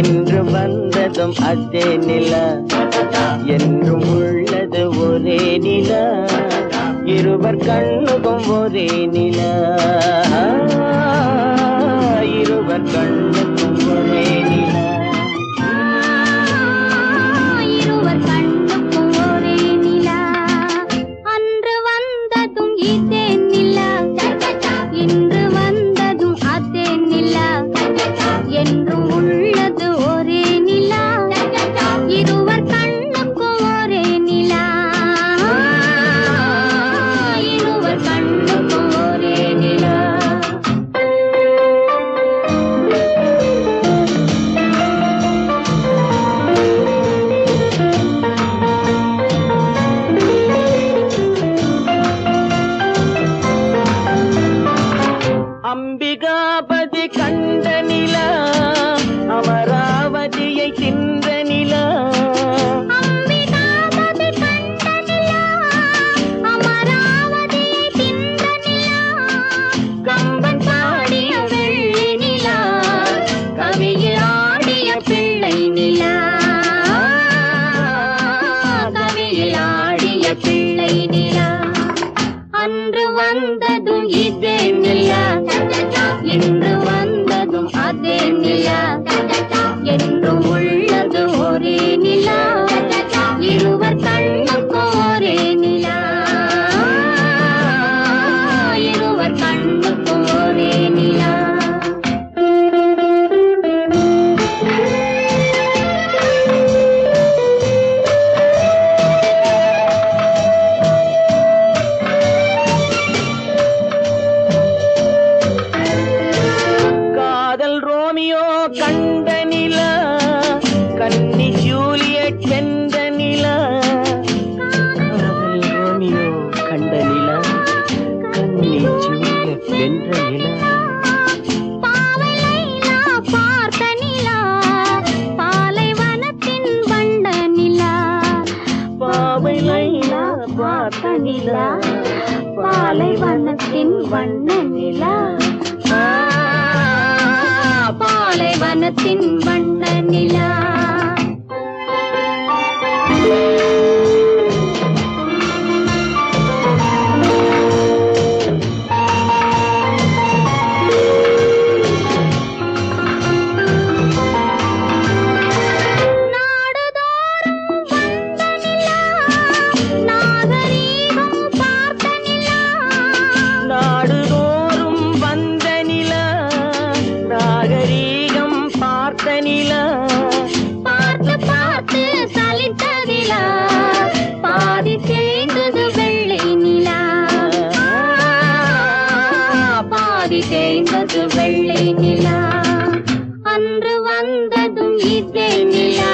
என்று வந்ததும் அதே நிலா, என்றும் உள்ளது ஒரே நிலா, இருவர் கண்ணுக்கும் ஒரே நிலா, இருவர் கண்ணுக்கும் ஒரே நிலா. அம்பிகாபதி கண்ட நிலா, அமராவதியை தின்ற நிலா, அம்பிகாபதி கண்ட நிலா, அமராவதியை தின்ற நிலா, கம்பன் பாடிய வெள்ளி நிலா, கவியில் ஆடிய பிள்ளை நிலா, கவியில் ஆடிய பிள்ளை நிலா. அன்று வந்ததும் இதே நிலா, இன்று வந்ததும் அதே நிலா, என்றும் உள்ளது ஒரே நிலா, இருவர் கண்ணுக்கும் ஒரே நிலா, இருவர் கண்ணுக்கும் ஒரே நிலா. கண்ட நிலா, கன்னி ஜூலியட் வென்ற நிலா, காதல் ரோமியோ கண்ட நிலா, கன்னி ஜூலியட் வென்ற நிலா, பாவை லைலா பார்த்த நிலா, பாலைவனத்தின் வண்ண நிலா, பாவை லைலா பார்த்த நிலா, பாலைவனத்தின் வண்ண நிலா, பாலைவனத்தின் வண்ண நிலா. பார்த்து பார்த்து சலித்த நிலா, பாதி தேய்ந்தது வெள்ளை நிலா, பாதி தேய்ந்தது வெள்ளை நிலா. அன்று வந்ததும் இதே நிலா,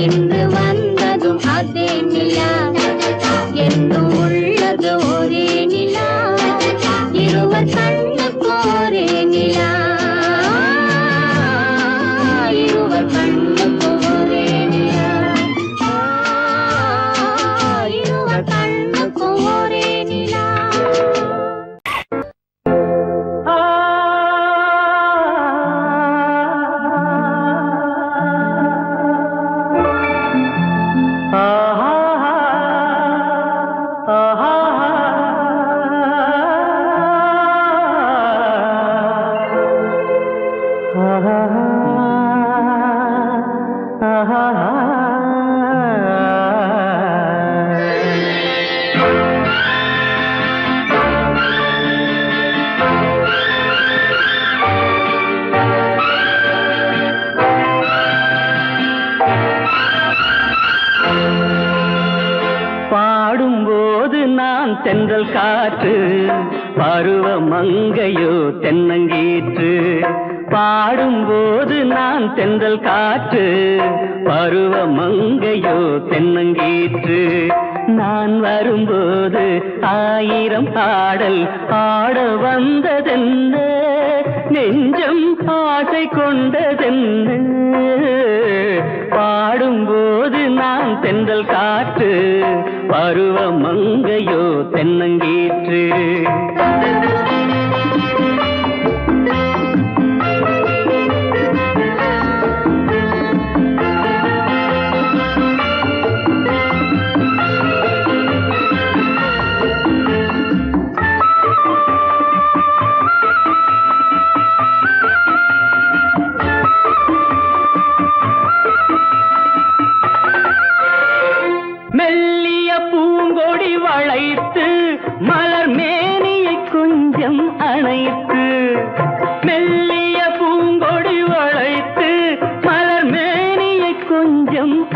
இன்று வந்ததும் அதே நிலா, என்றும் உள்ளது ஒரே நிலா, இருவர் கண்ணுக்கு ஒரே நிலா, இருவர் கண்ணுக்கு ஒரே நிலா, இருவர் கண்ணுக்கு ஒரே நிலா. பாடும்போது நான் தென்றல் காற்று, பருவ மங்கையோ தென்னங்கீற்று, பாடும்போது நான் தென்றல் காற்று, பருவ மங்கையோ தென்னங்கீற்று, நான் வரும்போது ஆயிரம் பாடல் ஆட வந்ததென்ன, நெஞ்சம் ஆசை கொண்டதென்ன, பாடும்போது நான் தென்றல் காற்று, பருவ மங்கையோ தென்னங்கீற்று.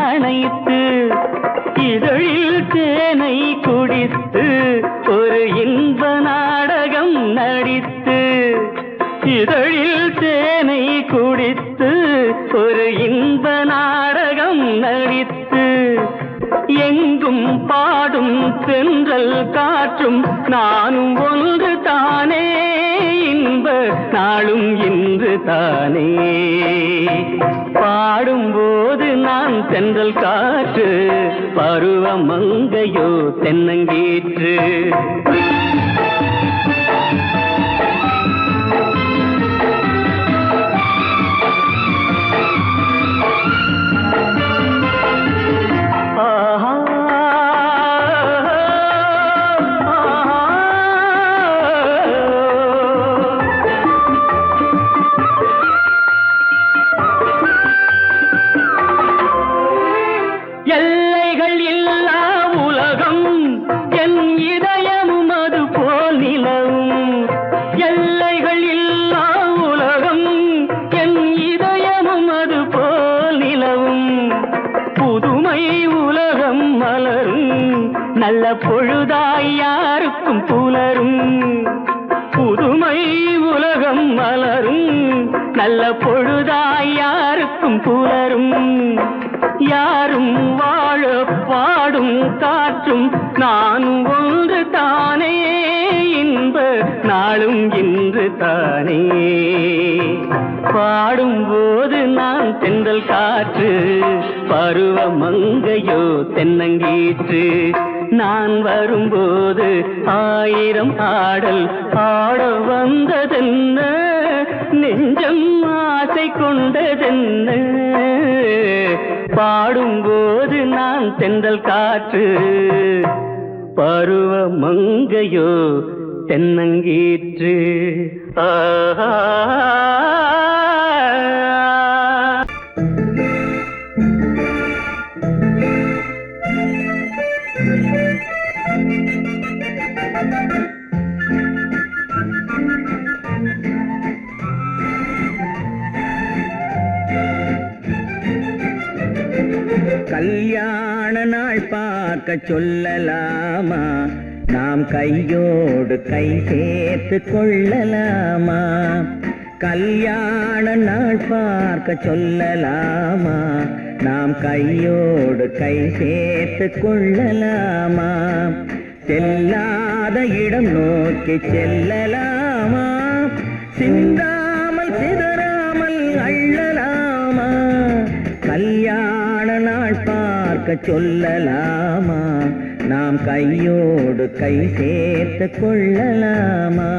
அணைத்து இதழில் தேனை குடித்து ஒரு இன்ப நாடகம் நடித்து இதழில் தேனை குடித்து ஒரு இன்ப நாடகம் நடித்து எங்கும் பாடும் தென்றல் காற்றும் நானும் ஒன்று தானே இன்ப நாளும் இன்று தானே பாடும்போது நான் தென்றல் காற்று பருவ மங்கையோ தென்னங்கீற்று எல்லைகள் இல்லா உலகம் என் இதயமும் அது போல் நிலவும் எல்லைகள் இல்லா உலகம் என் இதயமும் அது போல் நிலவும் புதுமை உலகம் மலரும் நல்ல பொழுதாய் யாருக்கும் புலரும் புதுமை உலகம் மலரும் நல்ல பொழுதாய் யாருக்கும் புலரும் யாரும் வாழ பாடும் காற்றும் நானும் ஒன்று தானே இன்ப நாளும் இன்று தானே பாடும்போது நான் தென்றல் காற்று பருவ மங்கையோ தென்னங்கீற்று நான் வரும்போது ஆயிரம் ஆடல் ஆட வந்ததென்ன நெஞ்சம் ஆசை கொண்டதென்ன பாடும்போது நான் தென்றல் காற்று பருவ மங்கையோ தென்னங்கீற்று ஆஹா கல்யாண நாள் பார்க்க சொல்லலாமா நாம் கையோடு கை சேர்த்து கொள்ளலாமா கல்யாண நாள் பார்க்க சொல்லலாமா நாம் கையோடு கை சேர்த்து கொள்ளலாமா செல்லாத இடம் நோக்கி செல்லலாமா சிந்தாமல் சிதறாமல் அள்ளலாமா கல்யாண நாள் பார்க்க சொல்லலாமா நாம் கையோடு கை சேர்த்து கொள்ளலாமா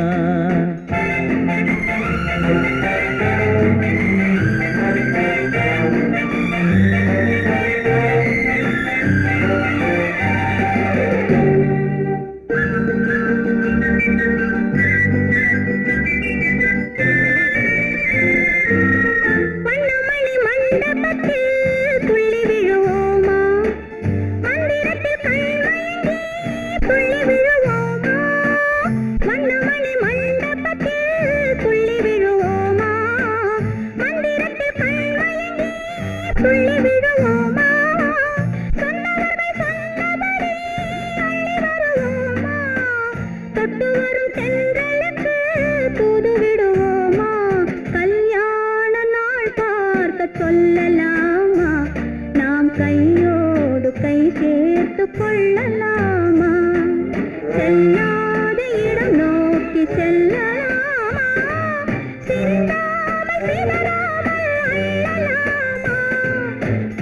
சொல்லலாமா நாம் கையோடு கை சேர்த்து கொள்ளலாமா செல்லாத இடம் நோக்கி செல்லலாமா சிந்தாமல் சிதறாமல் அள்ளலாமா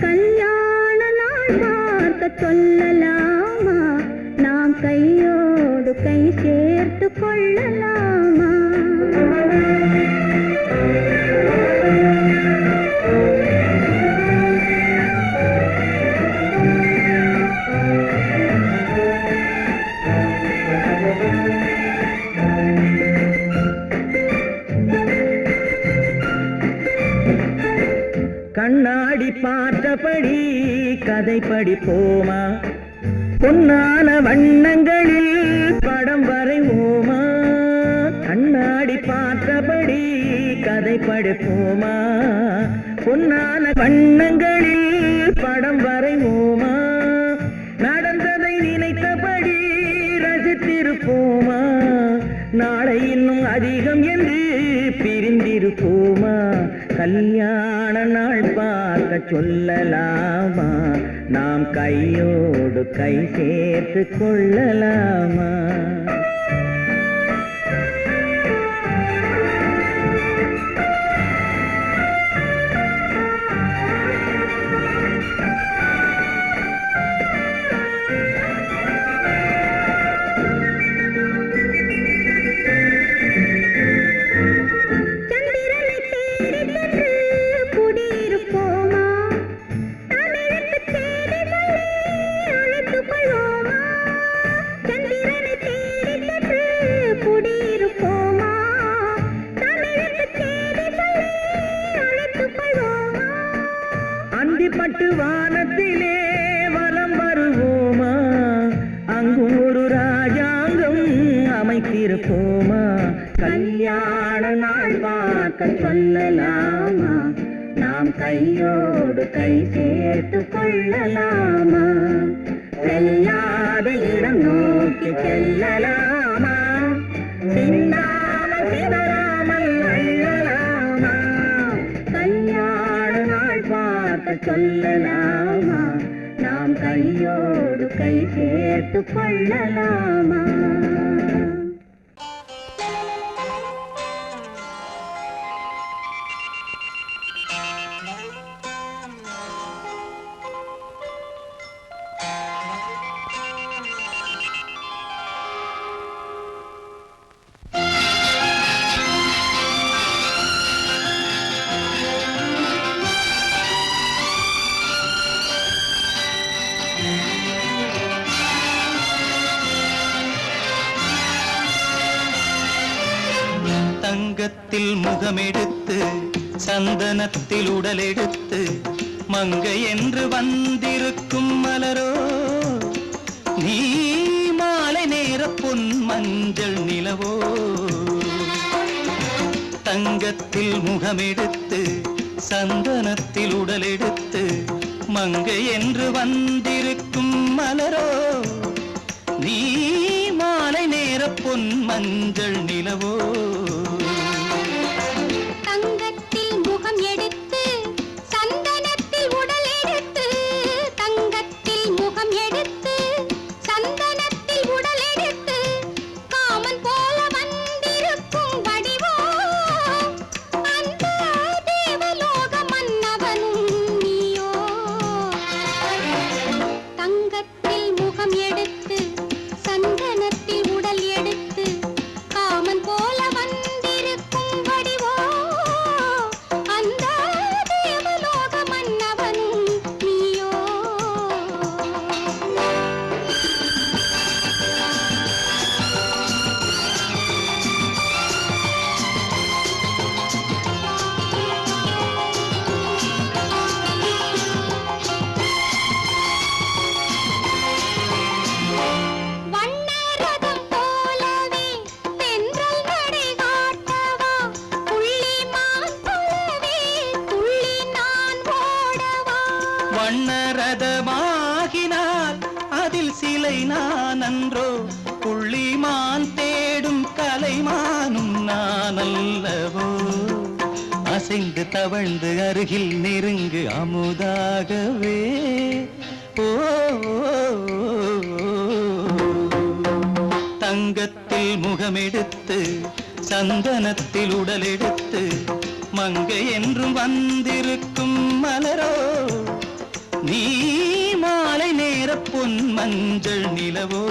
கல்யாண நாள் பார்க்க சொல்லலாமா நாம் கையோடு கை சேர்த்து கொள்ளலாமா கண்ணாடி பார்த்தபடி கதை படிப்போமா பொன்னான வண்ணங்களில் படம் வரைவோமா கண்ணாடி பார்த்தபடி கதை படிப்போமா பொன்னான வண்ணங்களில் படம் வரைவோமா நடந்ததை நினைத்தபடி ரசித்திருப்போமா நாளை இன்னும் அதிகம் என்று பிரிந்திருப்போமா கல்யாண நாள் பார்க்க சொல்லலாமா நாம் கையோடு கை சேர்த்து கொள்ளலாமா பட்டு வானத்திலே வலம் வருவோமா அங்கும் ஒரு ராஜாங்கம் அமைத்திருப்போமா கல்யாண நாள் பார்க்க சொல்லலாமா நாம் கையோடு கை சேர்த்து கொள்ளலாமா செல்லாத இடம் நோக்கி செல்லலாமா சிந்தாமல் சிதறாமல் அள்ளலாமா கல்யாண நாள் பார்க்க சொல்லலாமா நாம் கையோடு கை சேர்த்து கொள்ளலாமா தங்கத்தில் முகமெடுத்து சந்தனத்தில் உடலெடுத்து மங்கை என்று வந்திருக்கும் மலரோ நீ மாலை நேர பொன் மஞ்சள் நிலவோ தங்கத்தில் முகமெடுத்து சந்தனத்தில் உடலெடுத்து மங்கை என்று வந்திருக்கும் மலரோ நீ மாலை நேர பொன் மஞ்சள் நிலவோ தங்கத்தில் முகம் எடுத்து சந்தனத்தில் உடல் எடுத்து தங்கத்தில் முகம் எடுத்து சந்தனத்தில் உடல் எடுத்து காமன் போல வந்திருக்கும் வடிவோ அந்த தேவலோக மன்னவனும் நீயோ தங்கத்தில் முகம் எடுத்து சந்தனத்தில் உடல் எடுத்து காமன் போல வந்திருக்கும் வடிவோ அந்த தேவலோக மன்னவனும் நீயோ வண்ணரதம் போலவே தென்றல் நடை காட்டவா புள்ளிமான் போலவே துள்ளி நான் ஓடவா வண்ணரதமாகினால் அதில் சிலை நான் அன்றோ புள்ளிமான் தேடும் கலைமானும் நான் அல்லவோ அசைந்து தவழ்ந்து அருகில் நெருங்கு அமுதாகவே ஓ தங்கத்தில் முகமெடுத்து சந்தனத்தில் உடலெடுத்து மங்கை என்றும் வந்திருக்கும் மலரோ நீ மாலை நேர பொன் மஞ்சள் நிலவோ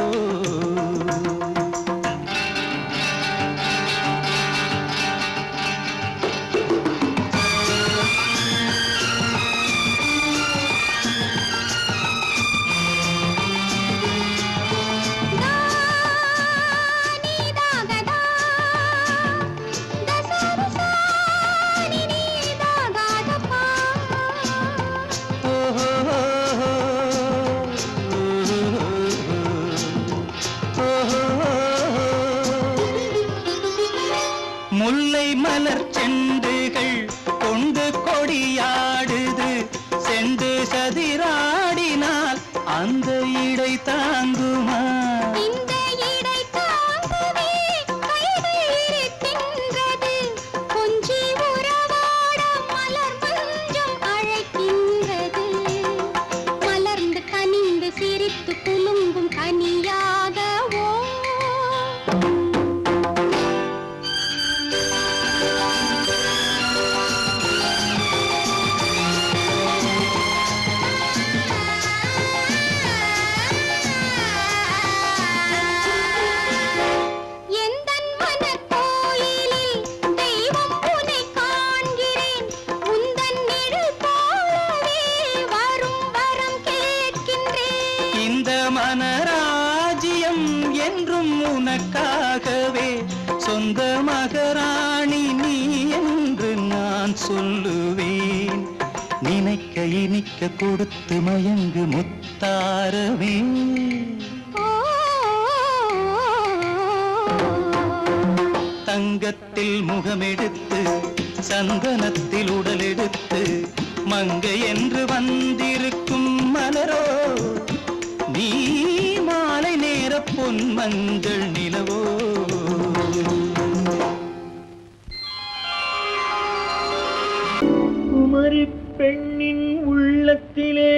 நீதாகதா தசரசா நீதாகதப்பா ஓஹோ அந்த இடை தாங்குமா? இந்த இடை தாங்கவே கைகள் இருக்கின்றது. கொஞ்சி உறவாட மலர் மஞ்சம் அழைக்கின்றது. மலர்ந்து கனிந்து சிரித்து குலுங்கும் கனியாகவோ எந்தன் மனக்கோயிலில் தெய்வம் உன்னை காண்கிறேன். உந்தன் நிழல் போலவே வரும் வரம் கேட்கின்றேன். இந்த மனராஜ்யம் என்றும் உனக்காகவே, சொந்த மகராணி நீ என்று நான் சொல்லுவேன். நினைக்க இனிக்க கொடுத்து மயங்கு முத்தாரவே. தங்கத்தில் முகமெடுத்து சந்தனத்தில் உடலெடுத்து மங்கை என்று வந்திருக்கும் மலரோ, நீ மாலை நேர பொன் மஞ்சள் நிலவோ. குமரி பெண்ணின் உள்ளத்திலே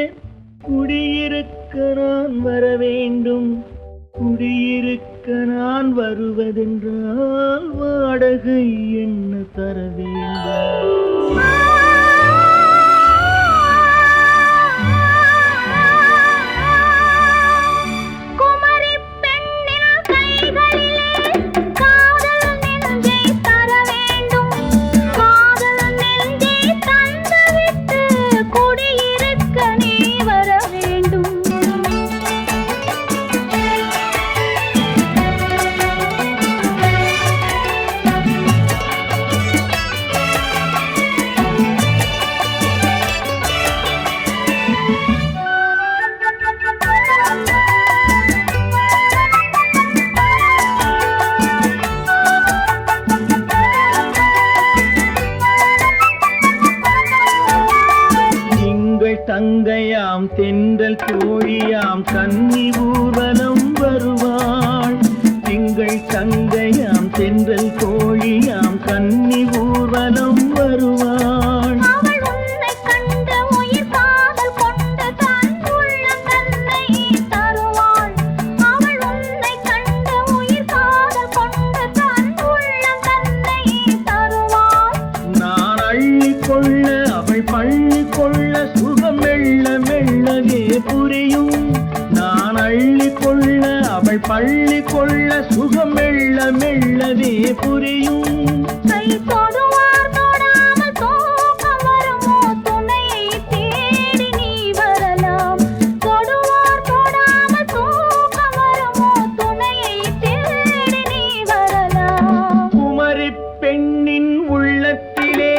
குடியிருக்க நான் வர வேண்டும். குடியிருக்க நான் வருவதென்றால் வாடகை என்ன தர வேண்டும்? குமரி பெண்ணின் கைகளிலே காதல் நெஞ்சை தர வேண்டும். காதல் நெஞ்சை தந்துவிட்டு குடியிருக்க நீ வர வேண்டும். திங்கள் தங்கையாம் தென்றல் தோழியாம் கன்னி ஊர்வலம் வருவாள். திங்கள் தங்கையாம் தென்றல் தோழியாம் கன்னி ஊர்வலம் வருவாள். அவள் உன்னை கண்டு உயிர் காதல் கொண்டு தன் உள்ளம் தன்னை தருவாள். அவள் உன்னை கண்டு உயிர் காதல் கொண்டு தன் உள்ளம் தன்னை தருவாள். நான் அள்ளி கொள்ள அவள் பள்ளி கொள்ள சுகம் மெல்ல மெல்லவே புரியும். நான் அள்ளி கொள்ள அவள் பள்ளி கொள்ள சுகம் மெல்ல மெல்லவே புரியும். கை தொடுவார் தொடாமல் தூக்கம் வருமோ? துணையை தேடி நீ வரலாம். தொடுவார் தொடாமல் தூக்கம் வருமோ? துணையை தேடி நீ வரலாம். குமரி பெண்ணின் உள்ளத்திலே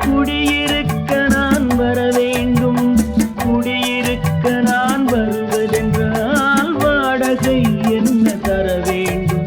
குடியிருக்க நான் வர வேண்டும். குடியிருக்க நான் வருவதென்றால் வாடகை என்ன தர வேண்டும்?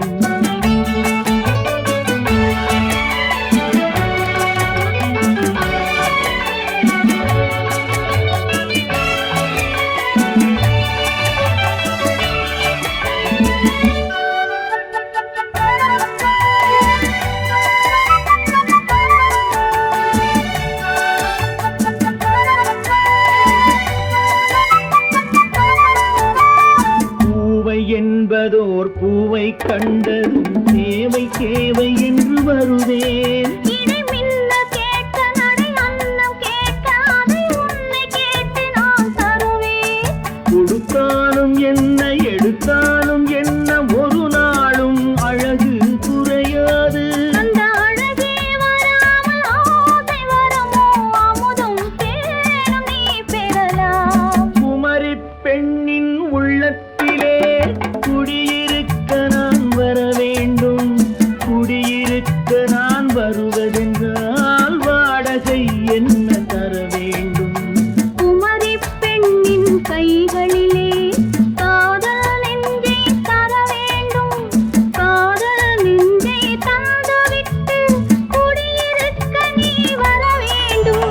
பூவை என்பதோர் பூவை கண்டதும் தேவை தேவை என்று வருவேன். இடி மின்ன கேட்க நடை அன்னம் கேட்க அதை உன்னை கேட்டு நான் தருவேன். கொடுத்தாலும் என்ன எடுத்தாலும் என்ன ஒரு நாளும் அழகு குறையாது. அந்த அழகே வராமல் ஆசை வருமோ? அமுதும் தேனும் நீ பெறலாம். குமரி பெண்ணின் உள்ளத்திலே குடியிருக்க நான் வர வேண்டும். குடியிருக்க நான் வருவதென்றால் வாடகை என்ன தர வேண்டும்? குமரி பெண்ணின் கைகளிலே காதல் நெஞ்சை தர வேண்டும். காதல் நெஞ்சை தந்துவிட்டு குடியிருக்க நீ வர வேண்டும்.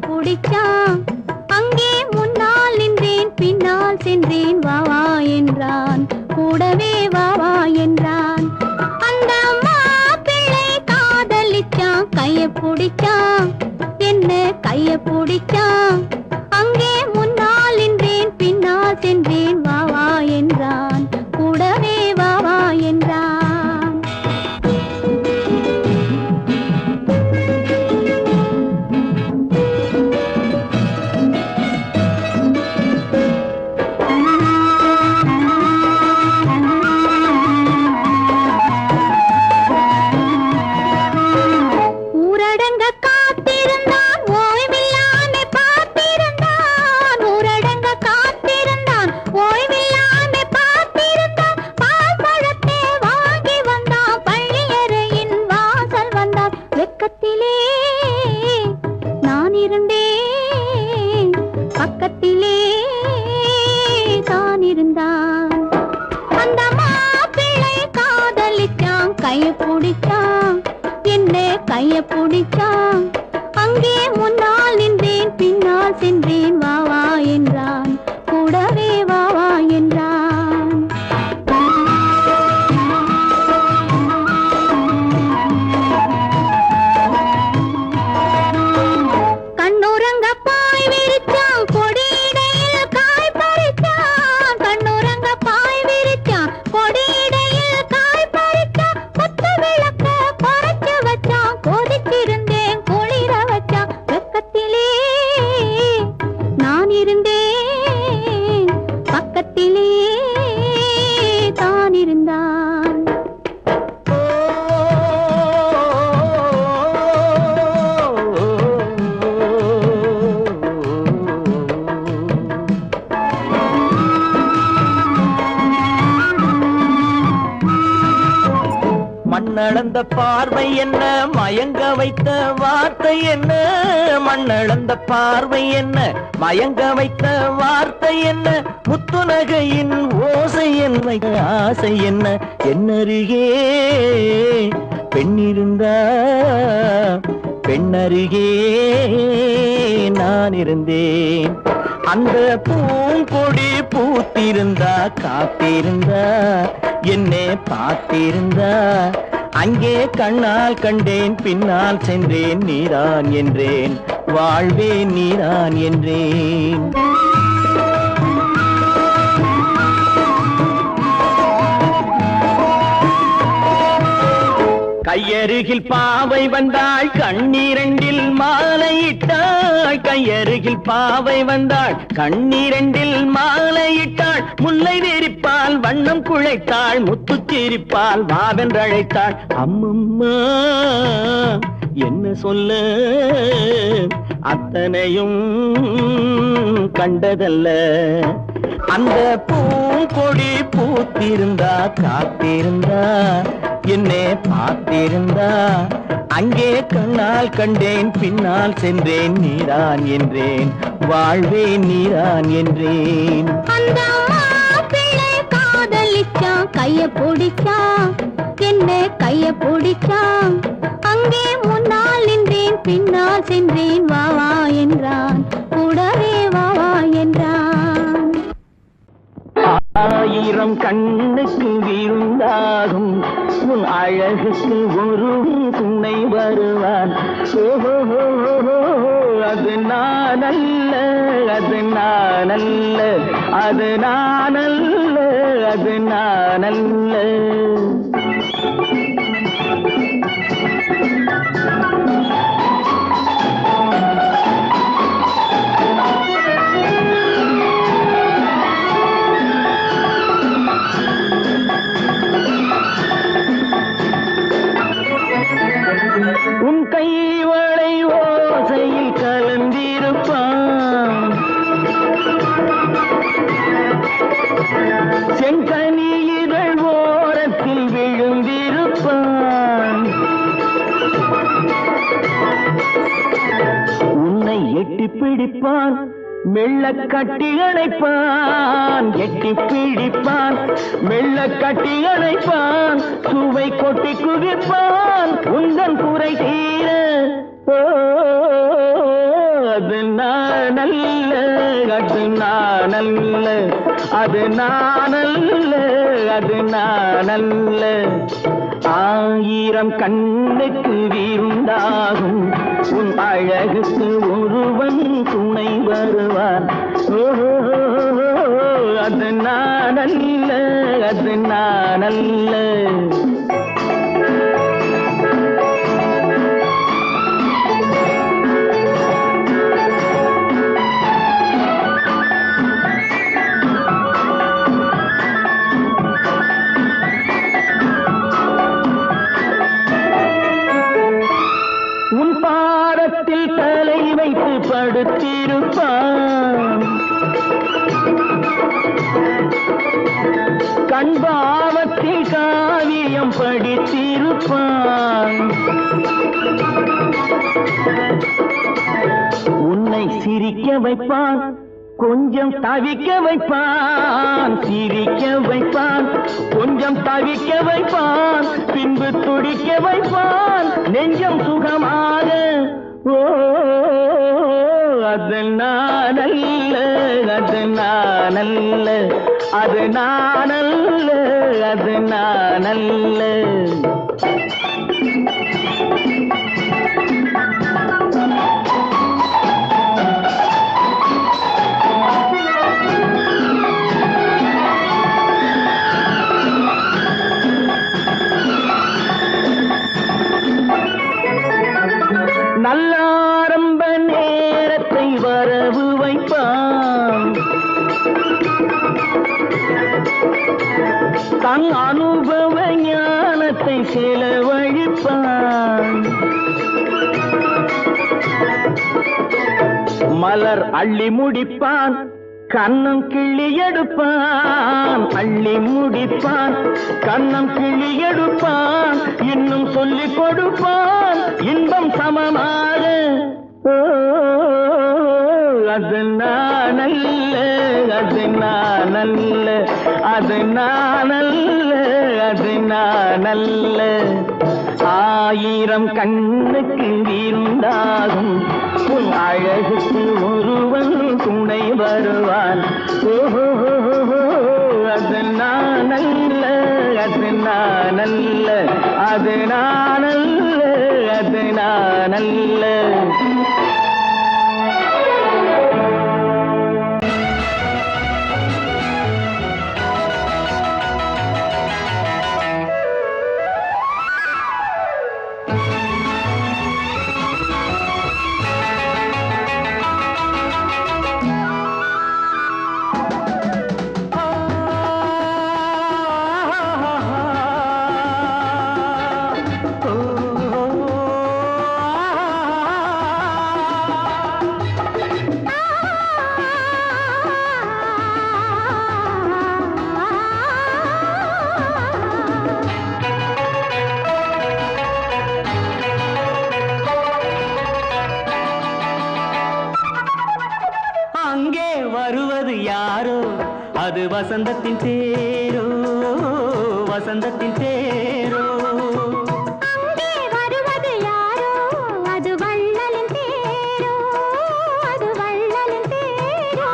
பிடிச்சான் அங்கே முன்னால் நின்றேன் பின்னால் சென்றேன் வா வா என்றான் கூடவே வா வா என்றான் அந்த மாப்பிள்ளை காதலிச்சான் கைய பிடிச்சான் என்ன கைய பிடிச்சான் அங்கே முன்னால் நின்றேன் பின்னால் சென்றேன் வா வா என்றான் கூடவே வா வா என்றான் கைய பிடிச்சான் அங்கே முன்னால் நின்றேன் பின்னால் சென்றேன் வா வா என்றான் கூடவே வா வா என்றான் கண்ணுறங்க பாய் விரிச்சான் கொடியிடையில் காய் பறிச்சான் கண்ணுறங்க பாய் விரிச்சான் கொடியிடையில் காய் பறிச்சான் கொத்து விளக்க குறைச்சு வச்சான் கொதிச்சிருந்தேன் குளிர வச்சான் வெக்கத்திலே நான் இருந்தேன் பக்கத்திலே தான் இருந்தான் மண்ணளந்த பார்வை என்ன மயங்க வைத்த வார்த்தை என்ன மண்ணளந்த பார்வை என்ன மயங்க வைத்த வார்த்தை என்ன முத்துநகையின் ஓசை என்ன ஆசை என்ன என்னருகே பெண்ணிருந்தா பெண்ணருகே நான் இருந்தேன் அந்த பூங்கொடி பூத்திருந்தா காத்திருந்தா என்னை பார்த்திருந்தா அங்கே கண்ணால் கண்டேன் பின்னால் சென்றேன் நீதான் என்றேன் வாழ்வே நீதான் என்றேன் கையருகில் பாவை வந்தாள் கண்ணீரண்டில் மாலையிட்டாள் கையருகில் பாவை வந்தாள் கண்ணீரண்டில் மாலையிட்டாள் முல்லை வெறிப்பால் வண்ணம் குழைத்தாள் முத்துச்சிரிப்பால் வாவென்றழைத்தாள் அம்மம்மா என்ன சொல்ல அத்தனையும் கண்டதல்ல அந்த பூங்கொடி பூத்திருந்தா காத்திருந்தா என்னை பார்த்திருந்தா அங்கே கண்ணால் கண்டேன் பின்னால் சென்றேன் நீதான் என்றேன் வாழ்வே நீதான் என்றேன் அந்த மாப்பிள்ளை காதலிச்சான் கைய பிடிச்சான் என்ன கைய பிடிச்சான் அங்கே முன்னால் நின்றேன் பின்னால் சென்றேன் வா வா என்றான் கூடவே வா வா என்றான் ஆயிரம் கண்ணுக்கு விருந்தாகும் உன் அழகுக்கு ஒரு துணை வருவான் அது நான் அல்ல அது நான் அல்ல அது நான் அல்ல அது நான் அல்ல உன் கைவளை ஓசையில் கலந்திருப்பான் செங்கனி இதழ் ஓரத்தில் விழுந்திருப்பான் உன்னை எட்டி பிடிப்பான் மெல்ல கட்டி அணைப்பான் எட்டி பிடிப்பான் மெல்ல கட்டி அணைப்பான் சுவை கொட்டி குவிப்பான் உந்தன் குறை தீர அது நானல்ல அது நானல்ல அது நானல்ல அது நானல்ல ஆயிரம் கண்ணுக்கு வீருண்டாகும் உன் அழகுக்கு ஒருவன் துணை வருவான் அது நானல்ல அது நானல்ல உன் பாதத்தில் தலை வைத்து படுத்திருப்பான் கண்பாவத்தில் காவியம் படித்திருப்பான் உன்னை சிரிக்க வைப்பான் கொஞ்சம் தவிக்க வைப்பான் சிரிக்க வைப்பான் கொஞ்சம் தவிக்க வைப்பான் பின்பு துடிக்க வைப்பான் நெஞ்சம் சுகமாக ஓ அது நானல்ல அது நானல்ல அது நானல்ல அது நானல்ல நல்லாரம்ப நேரத்தை வரவு வைப்பான் தன் அனுபவ ஞானத்தை செலவழிப்பான் மலர் அள்ளி முடிப்பான் கண்ணம் கிள்ளி எடுப்பான் அள்ளி முடிப்பான் கண்ணம் கிள்ளி எடுப்பான் இன்னும் சொல்லிக் கொடுப்பான் இன்பம் சமமாக அது நானல்ல அது நானல்ல அது நானல்ல அது நானல்ல ஆயிரம் கண்ணுக்கு வீருண்டாகும் உன் அழகுக்கு ஒருவன் துணை வருவான் அது நானல்ல அது நானல்ல அது நானல்ல அது நானல்ல அங்கே வருவது யாரோ அது வசந்தத்தின் தேரோ வசந்தத்தின் தேரோ அங்கே வருவது யாரோ அது வள்ளலின் தேரோ அது வள்ளலின் தேரோ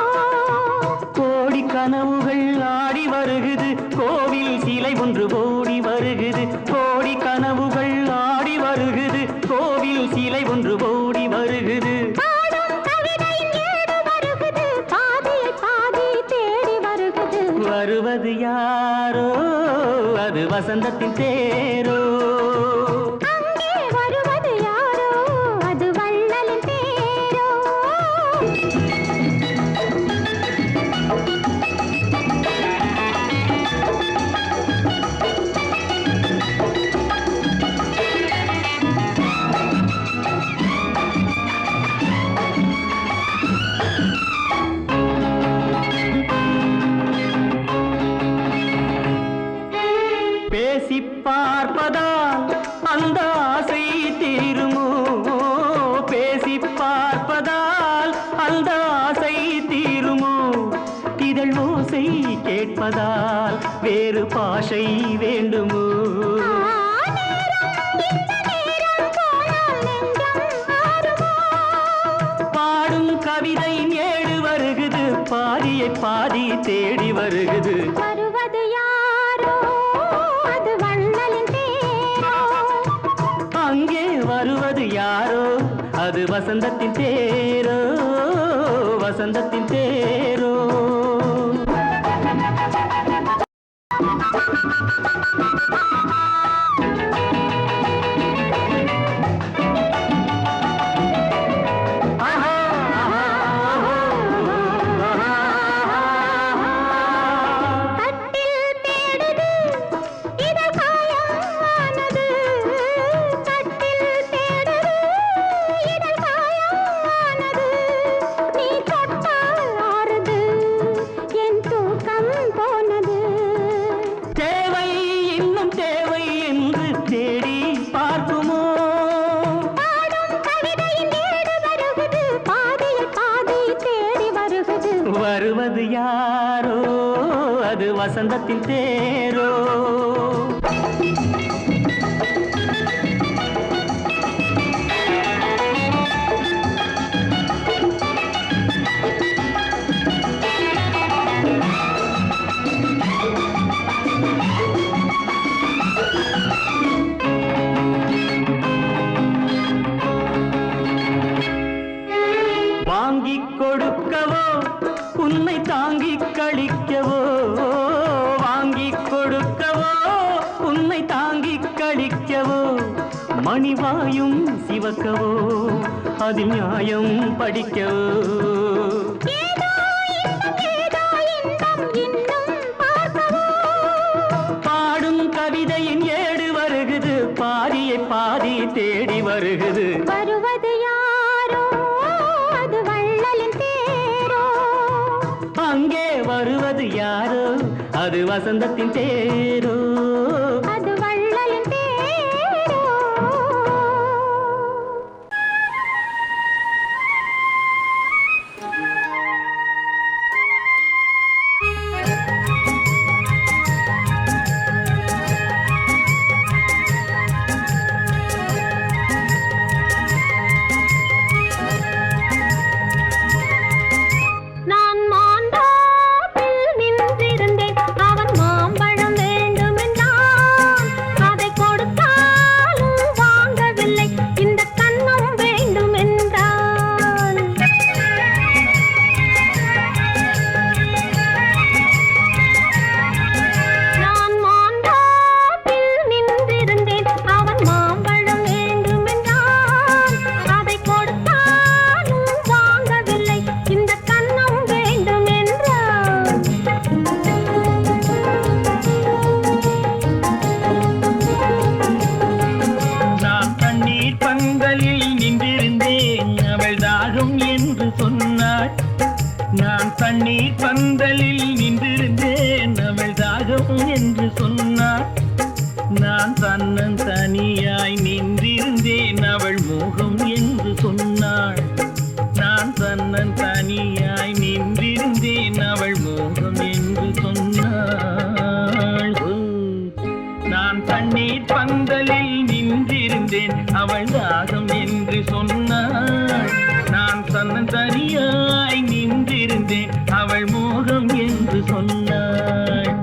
கோடி கனவுகள் ஆடி வருகுது கோவில் சிலை ஒன்று ஓடி வருகுது கோடி கனவுகள் ஆடி வருகுது கோவில் சிலை ஒன்று ஓடி வருகுது வருவது யாரோ அது வசந்தத்தின் தேரோ அங்கே வருவது யாரோ அது வள்ளலின் தேரோ பேசி பார்ப்பதால் அந்த ஆசை தீருமோ பேசி பார்ப்பதால் அந்த ஆசை தீருமோ இதழ் ஓசை கேட்பதால் வேறு பாஷை வேண்டுமோ பாடு கவிதையின் ஏடு வருகுது பாதியை பாதி தேடி வருகுது வருவது யாரோ அது வள்ளலின் தேரோ அங்கே வருவது யாரோ அது வசந்தத்தின் தேரோ வசந்தத்தின் தேரோ கட்டில் தேடுது இதழ் காயமானது கட்டில் தேடுது இதழ் காயமானது நீ தொட்டால் ஆறுது என் தூக்கம் போனது தேவை இன்னும் தேவை என்று தேடி பார்க்குமோ பாடும் கவிதையின் ஏடு வருகுது பாதியில் பாதி தேடி வருகுது வருவது யாரோ அது வசந்தத்தின் தேரோ வாங்கிக் கொடுக்கவோ உன்னை தாங்கிக் கழிக்கவோ வாங்கிக் கொடுக்கவோ உன்னை தாங்கிக் கழிக்கவோ மணிவாயும் சிவக்கவோ அதில் நியாயம் படிக்கவோ ஏதோ இன்பம் இன்னும் பார்க்கவோ பாடும் கவிதையின் ஏடு வருகுது பாதியை பாதி தேடி வருகுது வருவது யாரோ அது வள்ளலின் தேரோ அங்கே வருவது யாரோ அது வசந்தத்தின் தேரோ அது வள்ளலின் தேரோ நான் மாந்தோப்பில் நின்றிருந்தேன் அவன் மாம்பழம் வேண்டுமென்றான் அதை கொடுத்தாலும் வாங்கவில்லை இந்த கன்னம் வேண்டுமென்றான் நான் மாந்தோப்பில் நின்றிருந்தேன் அவன் மாம்பழம் வேண்டுமென்றான் அதை கொடுத்தாலும் வாங்கவில்லை இந்த கன்னம் வேண்டுமென்றான் நான் தண்ணீர் பந்தலில் நின்றிருந்தேன் அவள் தாகம் என்று சொன்னாள் நான் தண்ணீர் பந்தலில் நின்றிருந்தேன் அவள் தாகம் என்று சொன்னாள் நான் தன்னன் தனியாய் நின்றிருந்தேன் அவள் மோகம் என்று சொன்னாள் நான் தன்னன் தனியாய் நின்றிருந்தேன் அவள் மோகம் என்று சொன்னாள் ஓ. நான் தண்ணீர் பந்தலில் நின்றிருந்தேன் அவள் தாகம் என்று சொன்னாள் நான் தன்னன் தனியாய் நின்றிருந்தேன் அவள் மோகம் என்று சொன்னாள்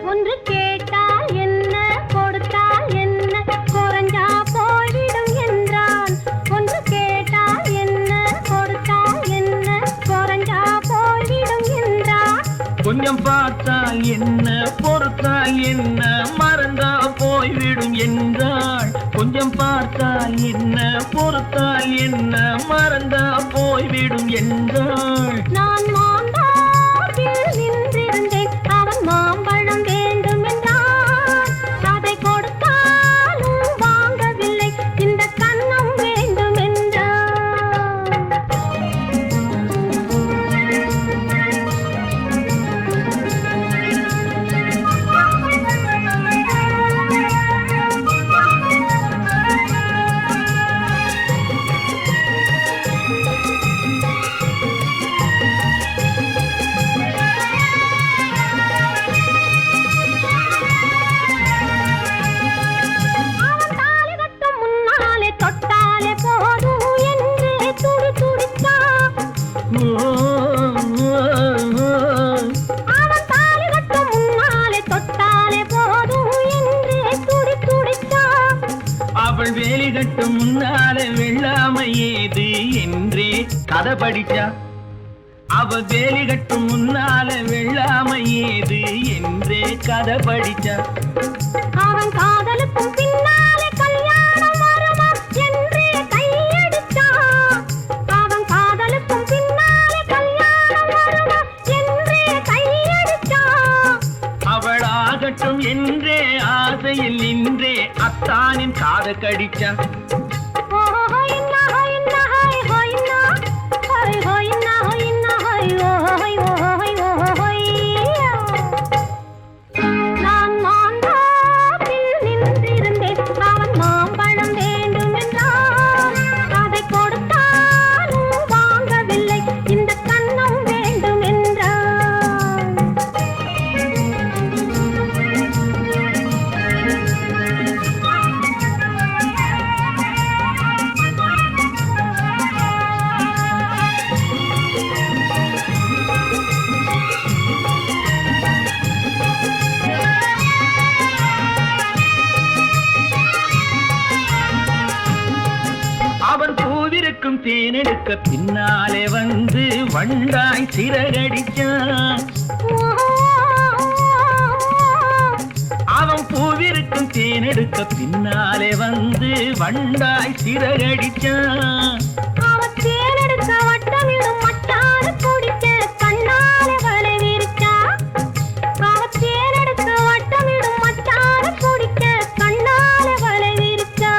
ஒன்று கேட்டால் என்ன கொடுத்தால் என்ன குறைஞ்சா போய்விடும் என்றான் ஒன்று கேட்டால் என்ன கொடுத்தால் என்ன குறைஞ்சா போய்விடும் என்றான் கொஞ்சம் பார்த்தால் என்ன பொறுத்தால் என்ன மறந்தா போய்விடும் என்றாள் கொஞ்சம் பார்த்தால் என்ன பொறுத்தால் என்ன மறந்தா போய்விடும் என்றாள் நான் மாந்தோப்பில் நின்றிருந்தேன் அவன் மாம்பழம் வேண்டுமென்றான் அதை கொடுத்தாலும் வாங்கவில்லை இந்த கன்னம் வேண்டுமென்றான் கட்டும் முன்னாலே வெள்ளாமை ஏது என்றே கதை படிச்சா. அவ வேலி கட்டும் முன்னாலே வெள்ளாமை ஏது என்றே கதை படிச்சா. அவன் காதலுக்கும் பின்னாலே கல்யாணம் வருமா என்றே கையடிச்சா. அவன் காதலுக்கும் பின்னாலே கல்யாணம் வருமா என்றே கையடிச்சா. அவளாகட்டும் என்றே ஆசையில் நின்றே அத்தானின் காத கடிச்சா. தேனெடுக்க பின்னாலே வந்து வண்டாய் சிறகடிச்சான். அவன் பூவிருக்கும் தேனெடுக்க பின்னாலே வந்து வண்டாய் சிறகடிச்சான். அவன் தேனெடுக்க வட்டமிடும் மட்டான குடிக்க கண்ணாலே வலை விரிச்சா. அவன் தேனெடுக்க வட்டமிடும் மட்டான குடிக்க கண்ணாலே வலை விரிச்சா.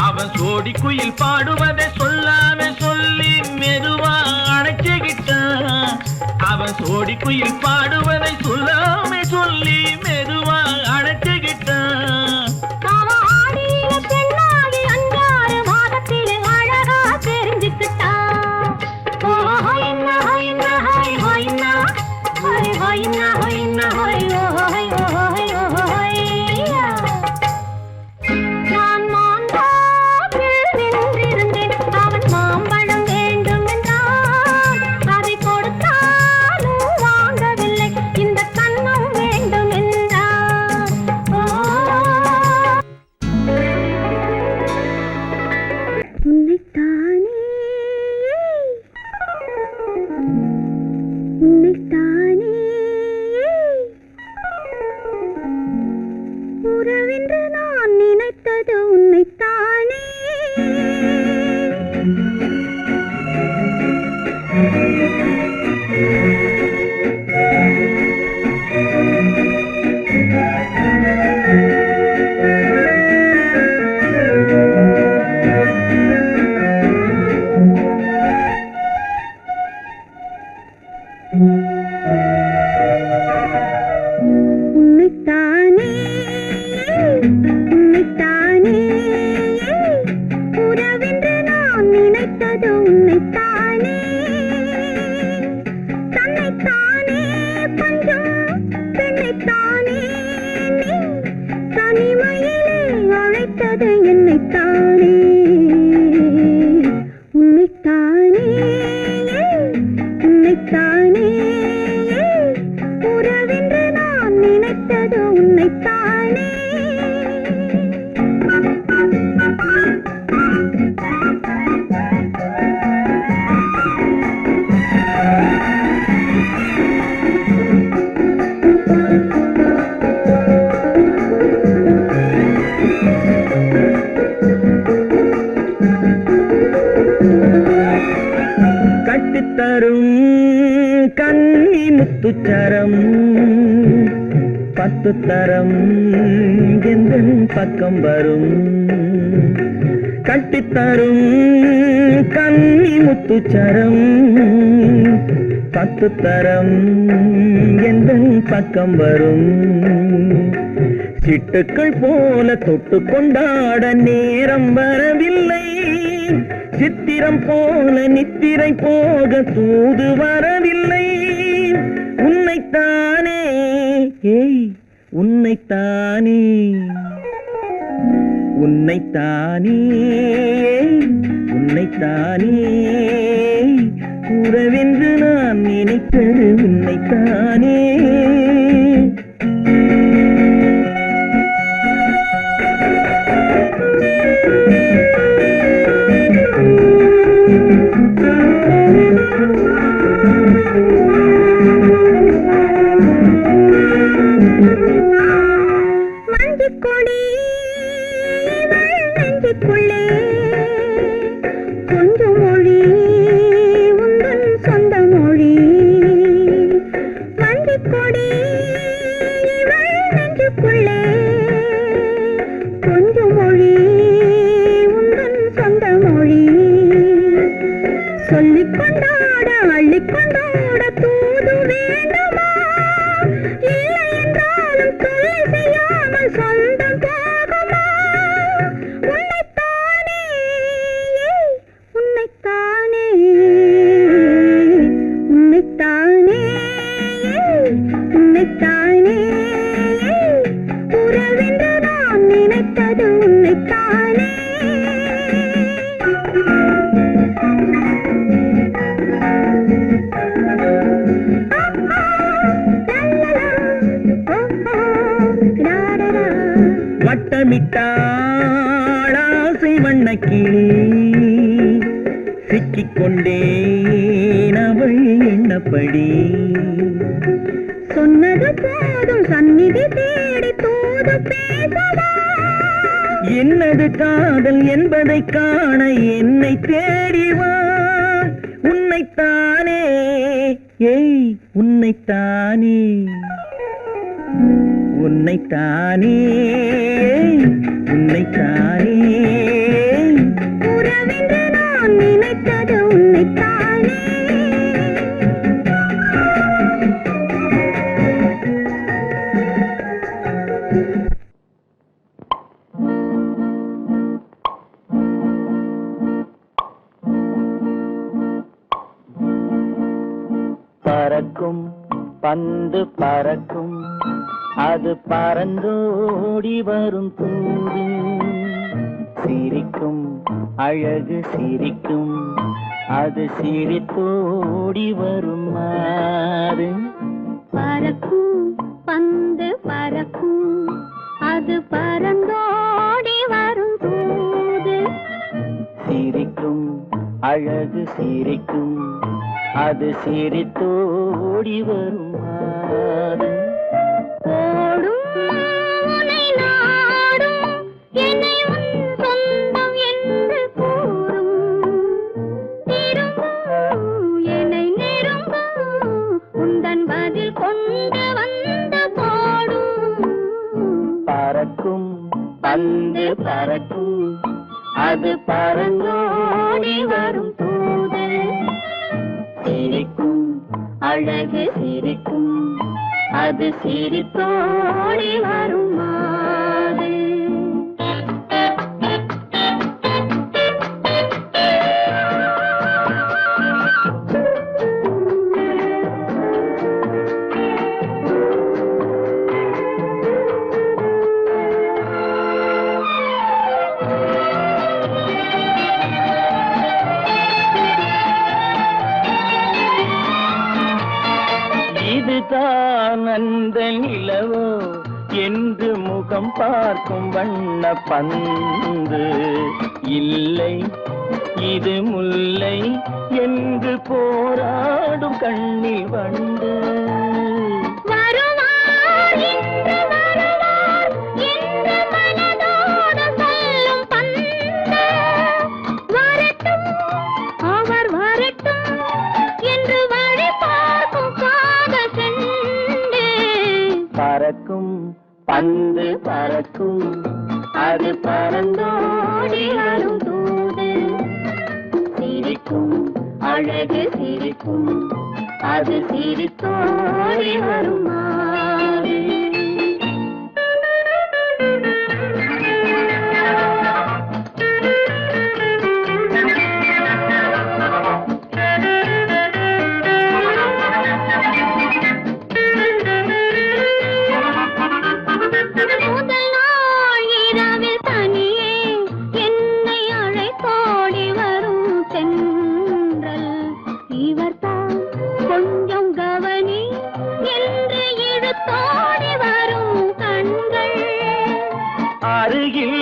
அவன் சோடி குயில் பாடுவதை சொல்லாம சொல்லி மெதுவா அணைச்சுக்கிட்டான். அவன் சோடி குயில் பாடுவதை சொல்லாம சொல்லி மெதுவா அணைச்சுக்கிட்டான். அவன் ஆடியில பெண்ணாகி 5-6 மாதத்திலே அழகா தெரிஞ்சுக்கிட்டான். நான் மாந்தாப்பில் நின்றிருந்தேன். அவன் மாம்பழம் வேண்டும் என்றான். அதை கொடுத்தாலும் வாங்கவில்லை. இந்த கன்னம் வேண்டும் என்றான். உன்னைத்தானே உன்னைத்தானே உறவென்று நான் நினைத்தது உன்னைத்தானே. உன்னைத்தானே உன்னைத்தானே உறவென்று நான் நினைத்தது உன்னைத்தானே. தன்னைத்தானே பஞ்சம் பெண்ணைத்தானே நீ தனிமையிலே அழைத்தது என்னைத்தானே. உன்னைத்தானே உன்னைத்தானே உறவென்று நான் நினைத்தது உன்னைத்தானே. கட்டித்தரும் கன்னி முத்துச்சரம் 10 தரம் எந்தன் பக்கம் வரும். கட்டித்தரும் கன்னி முத்துச்சரம் 10 தரம் எந்தன் பக்கம் வரும். சிட்டுக்கள் போல தொட்டு கொண்டாட நேரம் வரவில்லை. சித்திரம் போல நித்திரை போக தூது வரவில்லை. உன்னைத்தானே ஏய் உன்னைத்தானே உன்னைத்தானே உன்னைத்தானே உறவென்று நான் நினைத்தது உன்னைத்தானே. அள்ளிக்கொண்டாட அள்ளிக்கொண்டாட தூது வேண்டுமா? இல்லை என்றாலும் தொல்லை செய்யாமல் சொந்தம் போகுமா? உன்னைத்தானே உன்னைத்தானே உன்னைத்தானே உன்னைத்தானே உறவென்று நான் நினைத்தது உன்னைத்தானே. வட்டமிட்டாளாசை வண்ணக்கிளி சிக்கிக்கொண்டேன் அவள் எண்ணப்படி. சொன்னது போதும் சந்நிதி தேடி தூது பேசவா? என்னது காதல் என்பதை காண என்னை தேடிவா. உன்னைத்தானே ஏய் உன்னைத்தானே உன்னைத்தானே உன்னைத்தானே உறவென்று நான் நினைத்தது உன்னைத்தானே. பறக்கும் பந்து பறக்கும் அது பறந்தோடி வரும் தூது. சிரிக்கும் அழகு சிரிக்கும் அது சிரித்தோடி வரும் மாறு. பறக்கும் பந்து பறக்கும் அது பறந்தோடி வரும் தூது. சிரிக்கும் அழகு சிரிக்கும் அது சிரித்தோடி வரும் மாறு. ஓடும் உன்னை நாடும் என்னை உன் சொந்தம் என்று கூறும். திரும்பும் என்னை நெருங்கும் உந்தன் பதில் கொண்டு வந்து போடும். பறக்கும் பந்து பறக்கும் அது பறந்தோடி வரும் தூது. சிரிக்கும் அழகு சிரிக்கும் அது சிரித்தோடி வரும் மாறு. இதுதான் அந்த நிலவோ என்று முகம் பார்க்கும் வண்ண பந்து. இல்லை இது முல்லை என்று போராடும் கண்ணில் வண்டு. வருவார் இன்று வருவார் என்று மனதோடு சொல்லும் பந்து. வரட்டும் அவர் வரட்டும் என்று வழி பார்க்கும் காதல் செண்டு. பறக்கும் பந்து பறக்கும் அது பறந்தோடி வரும் தூது. சிரிக்கும் அழகு சிரிக்கும் அது சிரித்தோடி வரும் மாறு. முதல் நாள் இரவில் தனியே என்னை அழைத்தோடி வரும் தென்றல். இவர்தான் கொஞ்சம் கவனி என்று இழுத்தோடி வரும் கண்கள். அருகில்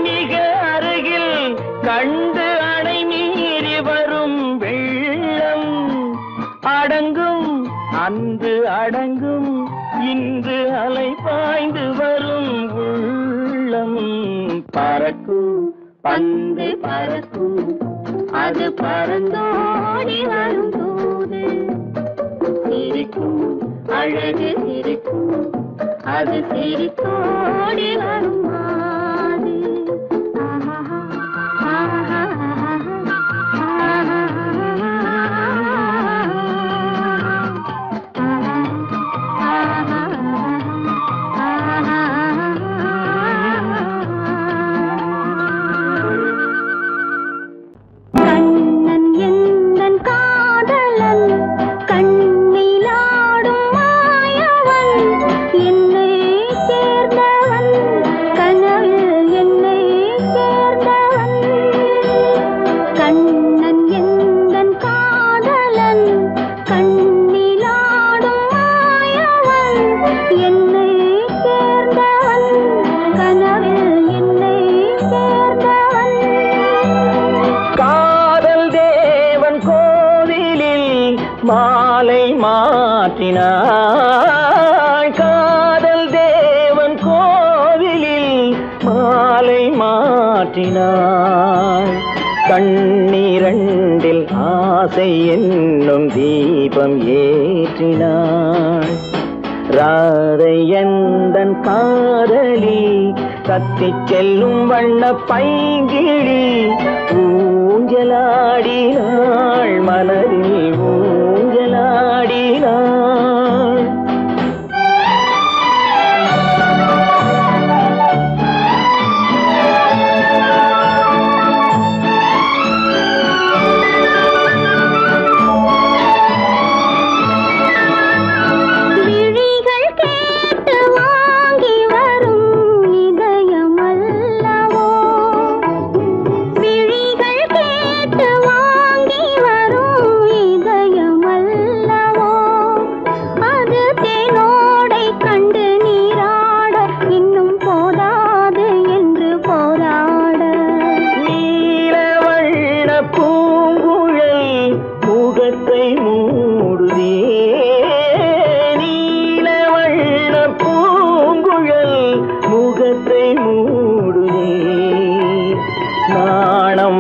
மிக அருகில் கண்டு அணை மீறி வரும் வெள்ளம். அடங்கும் அன்று அடங்கும் இன்று அலை பாய்ந்து வரும் உள்ளம். பறக்கும் பந்து பறக்கும் அது பறந்தோடி வரும் தூது. சிரிக்கும் அழகு சிரிக்கும் அது சிரித்தோடி வரும் மாறு. ஆஹா ஆஹா ஆஹா ஆஹா மாலை மாற்றினாள் காதல் தேவன் கோவிலில் மாலை மாற்றினாள் கண்ணீரண்டில் ஆசை என்னும் தீபம் ஏற்றினாள் ராதை எந்தன் காதலி கத்திச் செல்லும் வண்ண பைங்கிழி ஊஞ்சலாடினாள் மலரில் ஊஞ்சலாடினாள்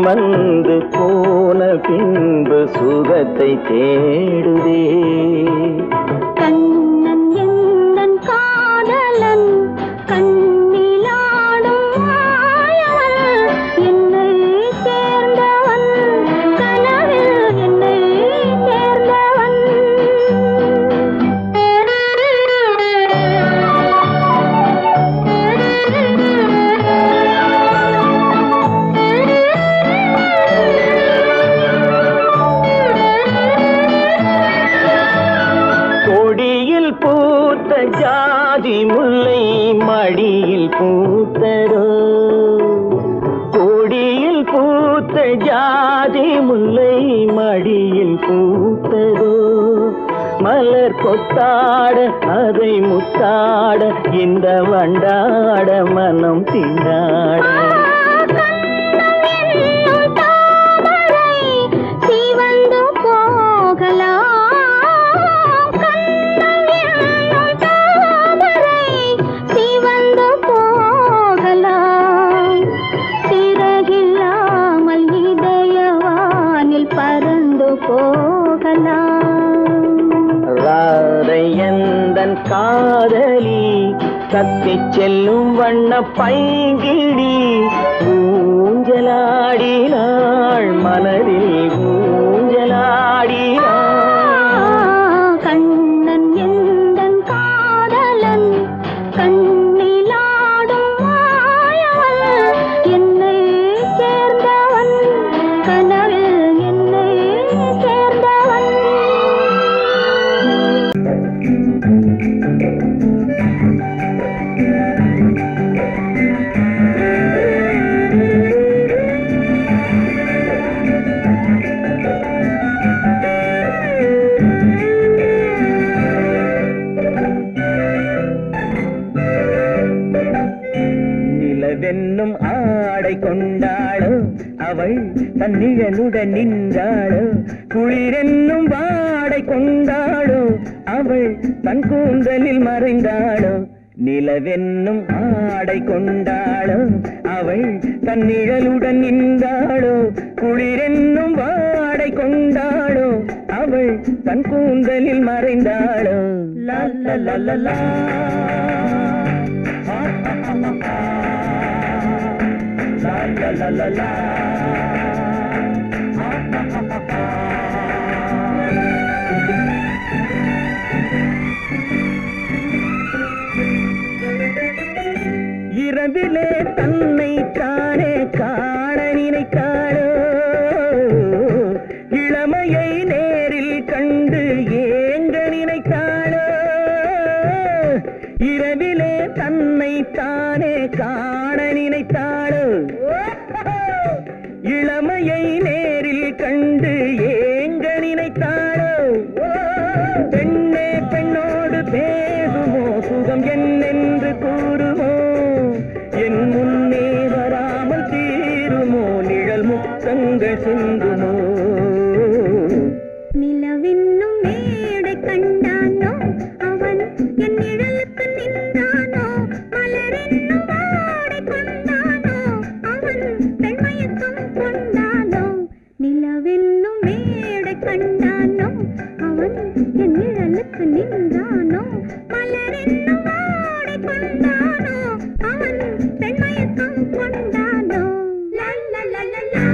வந்து போன பின்பு சுகத்தை தேடுதே கண்ணன் எந்தன் காதலன் கண்ணிலாடும் மாயவன் என்னை சேர்ந்தவன் கனவில் என்னை சேர்ந்தவன் கொடியில் பூத்த ஜாதி முல்லை மடியில் பூத்ததோ கொடியில் பூத்த ஜாதி முல்லை மடியில் பூத்ததோ மலர் கொத்தாட அதை முத்தாட இந்த வண்டாட மனம் திண்டாட ராதை எந்தன் காதலி கத்திச் செல்லும் வண்ண பைங்கிடி ஊஞ்சலாடினாள் மனதில் ஊஞ்சலாடினாள் கண்ணன் எந்தன் காதலன் கண்ணிலாடும் மாயவன் என்னை சேர்ந்தவன் கனவில் என்னை சேர்ந்தவன் நிலவென்னும் ஆடை கொண்டாளோ அவள் தன்னிழலுடன் நின்றாளோ குளிரென்னும் வாடை கொண்டாளோ அவள் தன் கூந்தலில் மறைந்தாளோ நிலவென்னும் ஆடை கொண்டாளோ அவள் தன் நிழலுடன் நின்றாளோ குளிரென்னும் வாடை கொண்டாளோ அவள் தன் கூந்தலில் மறைந்தாளோ லா லா லா லா லா la la la la இரவிலே தன்னை தானே காண நினைத்தாளோ இளமையை நேரில் கண்டு ஏங்க நினைத்தாளோ இரவிலே தன்னை தானே காண நினைத்தாளோ இளமையை நேரில் கண்டு ஏங்க நினைத்தாளோ பெண்ணே பெண்ணோடு பேசுமோ சுகம் என்னென்று கூறுமோ என் முன்னே வராமல் தீருமோ நிழல் முத்தங்கள் சிந்துமோ நிலவென்னும் என் நிழலுக்கு நின்றானோ மலரென்னும் ஆடை கொண்டானோ அவன் பெண்மயக்கம் கொண்டானோ லா லா லா லா லா.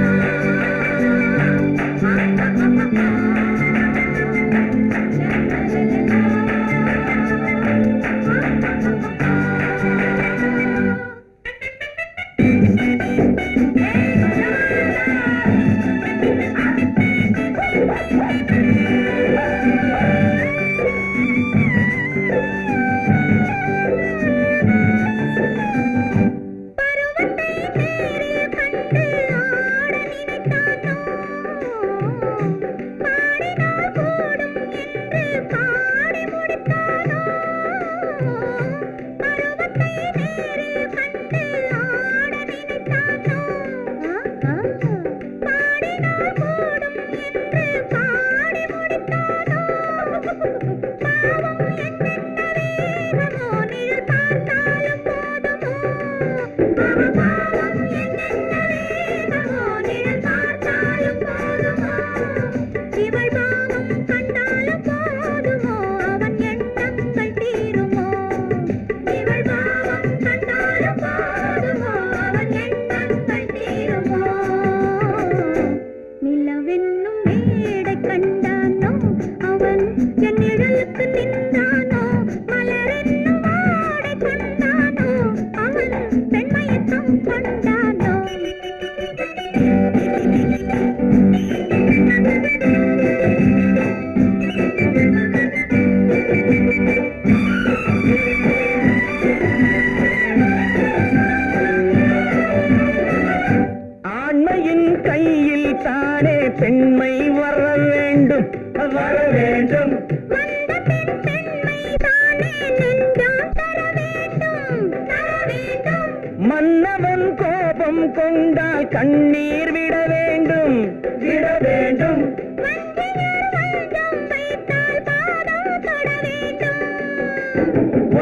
மன்னவன் கோபம் கொண்டால் கண்ணீர் விட வேண்டும் விட வேண்டும்.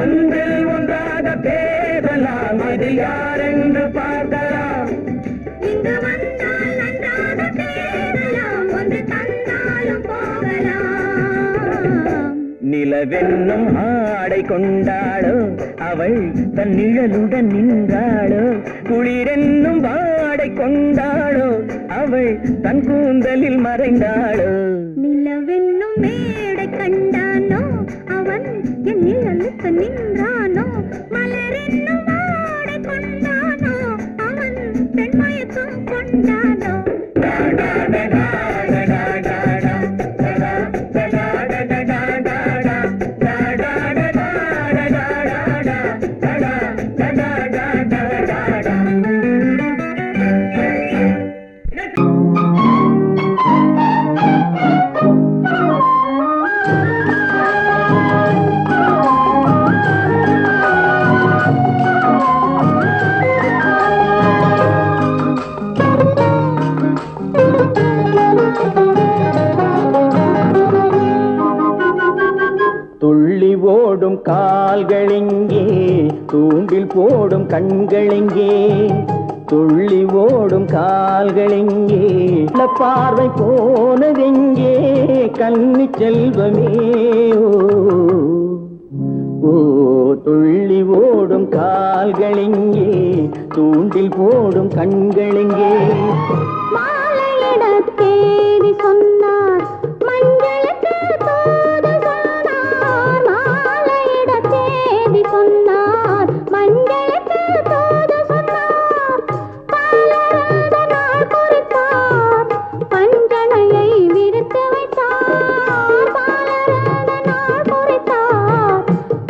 ஒன்றில் ஒன்றாக பேசலாம், அது யாரென்று பார்க்கலாம். இங்கு வந்தால் நன்றாக பேசலாம், ஒன்று தந்தாலும் போகலாம். நிலவென்னும் ஆடை கொண்டாளோ அவள் தன் நிழலுடன் நின்றாளோ, குளிரென்னும் வாடை கொண்டாளோ அவள் தன் கூந்தலில் மறைந்தாளோ. நிலவென்னும் மேடை கண்டானோ அவன் என் நிழலுக்கு நின்றானோ, மலரென்னும் வாடை கொண்டானோ அவன் பெண்மயக்கம் கொண்டானோ. துள்ளி ஓடும் கால்களெங்கே, தூண்டில் போடும் கண்களெங்கே, துள்ளி ஓடும் கால்களெங்கே, பார்வை போனதெங்கே கன்னி செல்வமே. ஓ துள்ளி ஓடும் கால்களெங்கே, தூண்டில் போடும் கண்களெங்கே. மாலையிட தேதி சொன்னார், மஞ்சளுக்கு தூது சொன்னார். மாலையிட தேதி சொன்னார், மஞ்சளுக்கு தூது சொன்னார். பாலராத நாள் குறித்தார், பஞ்சனையை விரித்து வைத்தார். பாலராத நாள் குறித்தார்,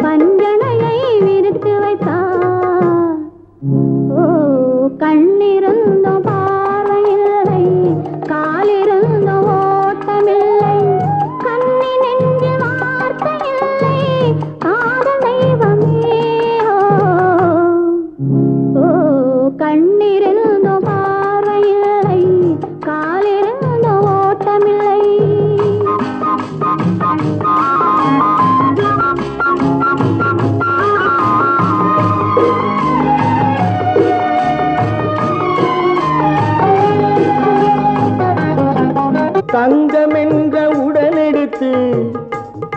பஞ்சனையை விரித்து வைத்தார். ஓ கண்ணிருந்தும் பார்வையில்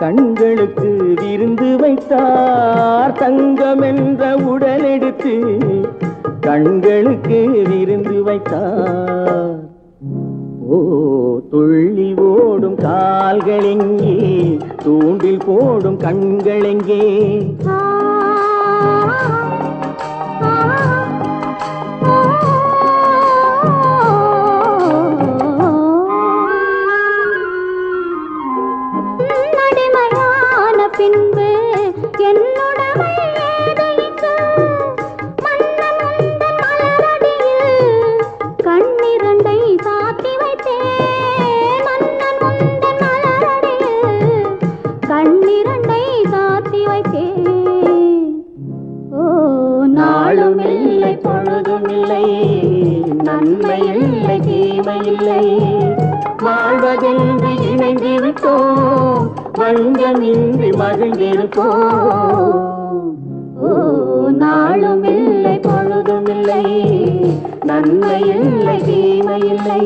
கண்களுக்கு விருந்து வைத்தார் தங்கம் என்ற உடல் எடுத்து கண்களுக்கு விருந்து வைத்தார். ஓ துள்ளி ஓடும் கால்களெங்கே தூண்டில் போடும் கண்களெங்கே நடைமையான பின்பு என்னுடமை ஏது இங்கு மன்னன் உந்தன் மலரடியில் கண்ணிரண்டை சாத்தி வைத்தேன். மன்னன் உந்தன் மலரடியில் கண்ணிரண்டை சாத்தி வைத்தேன். ஓ நாளும் இல்லை பொழுதும் இல்லை நன்மை இல்லை தீமை இல்லை வாழ்வதென்று இணைந்து விட்டோம் வஞ்சமின்றி மகிழ்ந்திருப்போம். ஓ நாளும் இல்லை பொழுதும் இல்லை நன்மை இல்லை தீமை இல்லை.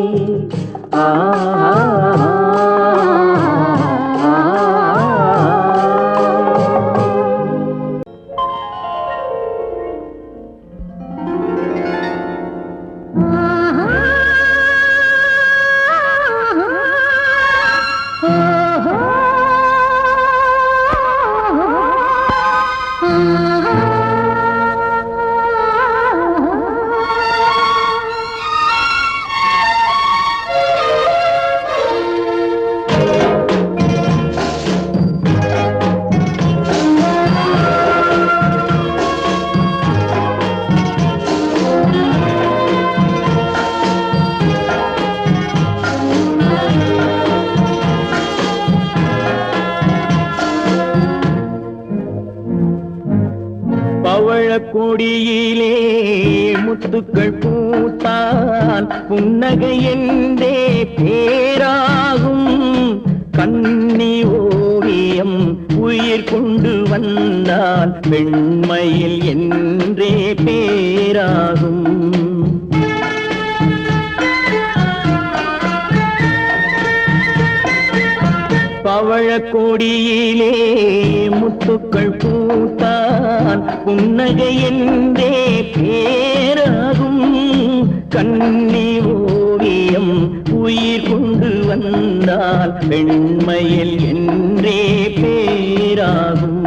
ஆ கொடியிலே முத்துக்கள் பூத்தால் புன்னகை என்றே பேராகும். கண்ணி ஓவியம் உயிர் கொண்டு வந்தால் பெண்மையில் என்றே பேராகும். பவழக்கொடியிலே முத்துக்கள் பூத்தான் புன்னகை என்றே பேராகும். கண்ணி ஓவியம் உயிர் கொண்டு வந்தால் பெண்மையில் என்றே பேராகும்.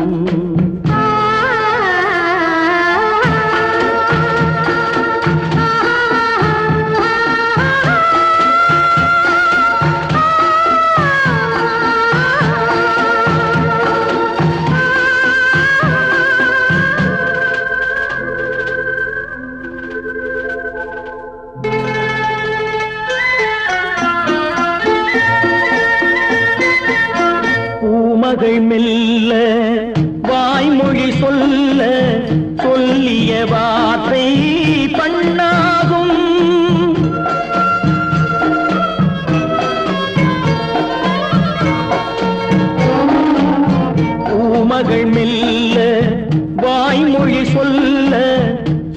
மகள் மெல்ல வாய்மொழி சொல்ல சொல்லிய வார்த்தை பண்ணாகும். பூமகள் மெல்ல வாய்மொழி சொல்ல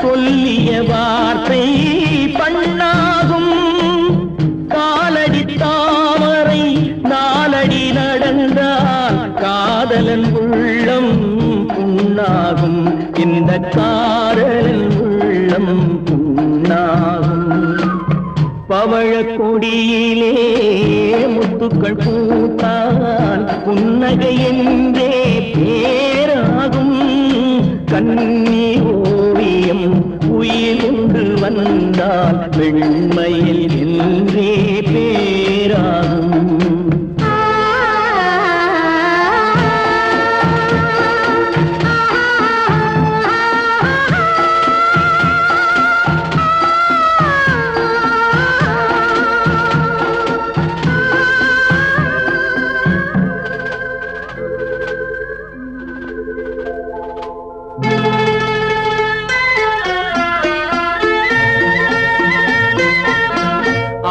சொல்லிய வார்த்தை பண்ணாகும். காலடி தாமரை நாலடி நடந்தால் காதலன் உள்ளம் புண்ணாகும். இந்த காதலன் உள்ளம் புண்ணாகும். பவழக்கொடியிலே முத்துக்கள் பூத்தால் புன்னகை என்றே பேராகும். கண்ணி ஓவியம் உயிர் கொண்டு வந்தால் வெண்மையில் என்றே பேராகும்.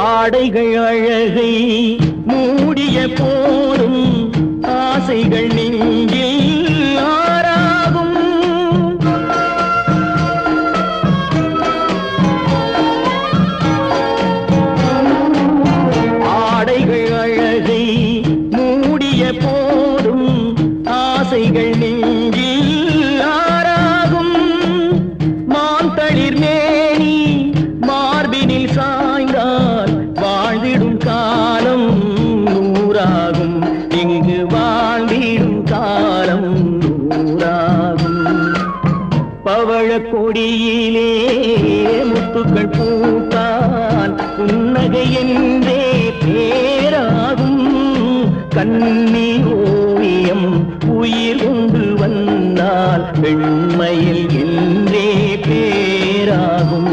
ஆடைகள் அழகை மூடிய போதும் ஆசைகள் நெஞ்சில் ஆறாகும். ஆடைகள் அழகை மூடிய போதும் கொடியிலே முத்துக்கள் பூத்தால் புன்னகை என்றே பேராகும். கண்ணி ஓவியம் உயிர் கொண்டு வந்தால் வெண்மையில் என்றே பேராகும்.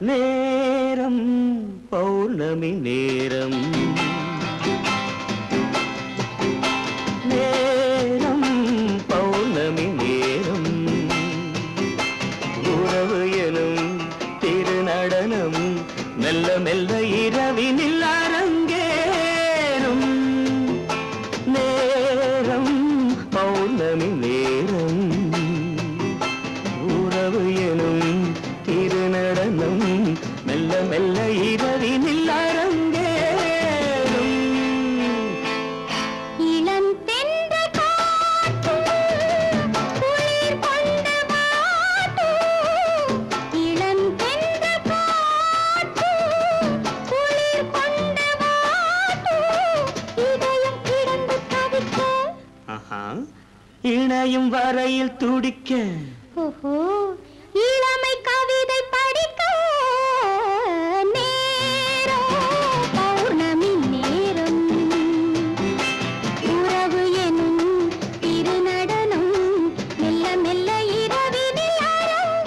நேரம் பௌர்ணமி நேரம், நேரம் பௌர்ணமி நேரம், உறவு எனும் திருநடனம் மெல்ல மெல்ல இரவினில் அரங்கேறும். நேரம் பௌர்ணமி நேரம், உறவு எனும் திருநடனம் மெல்ல மெல்ல இரவினில் அரங்கேறும். இளம் தென்றல் காற்றும் குளிர் கொண்டு வாட்டும். இளம் தென்றல் காற்றும் குளிர் கொண்டு வாட்டும். இதயம் கிடந்து தவிக்க, இணையும் வரையில் துடிக்க, ஓஹோ இளமை கவிதை படிக்க. நேரம் பௌர்ணமி நேரம், உறவு எனும் திருநடனம் மெல்ல மெல்ல இரவினில் அரங்கேறும்.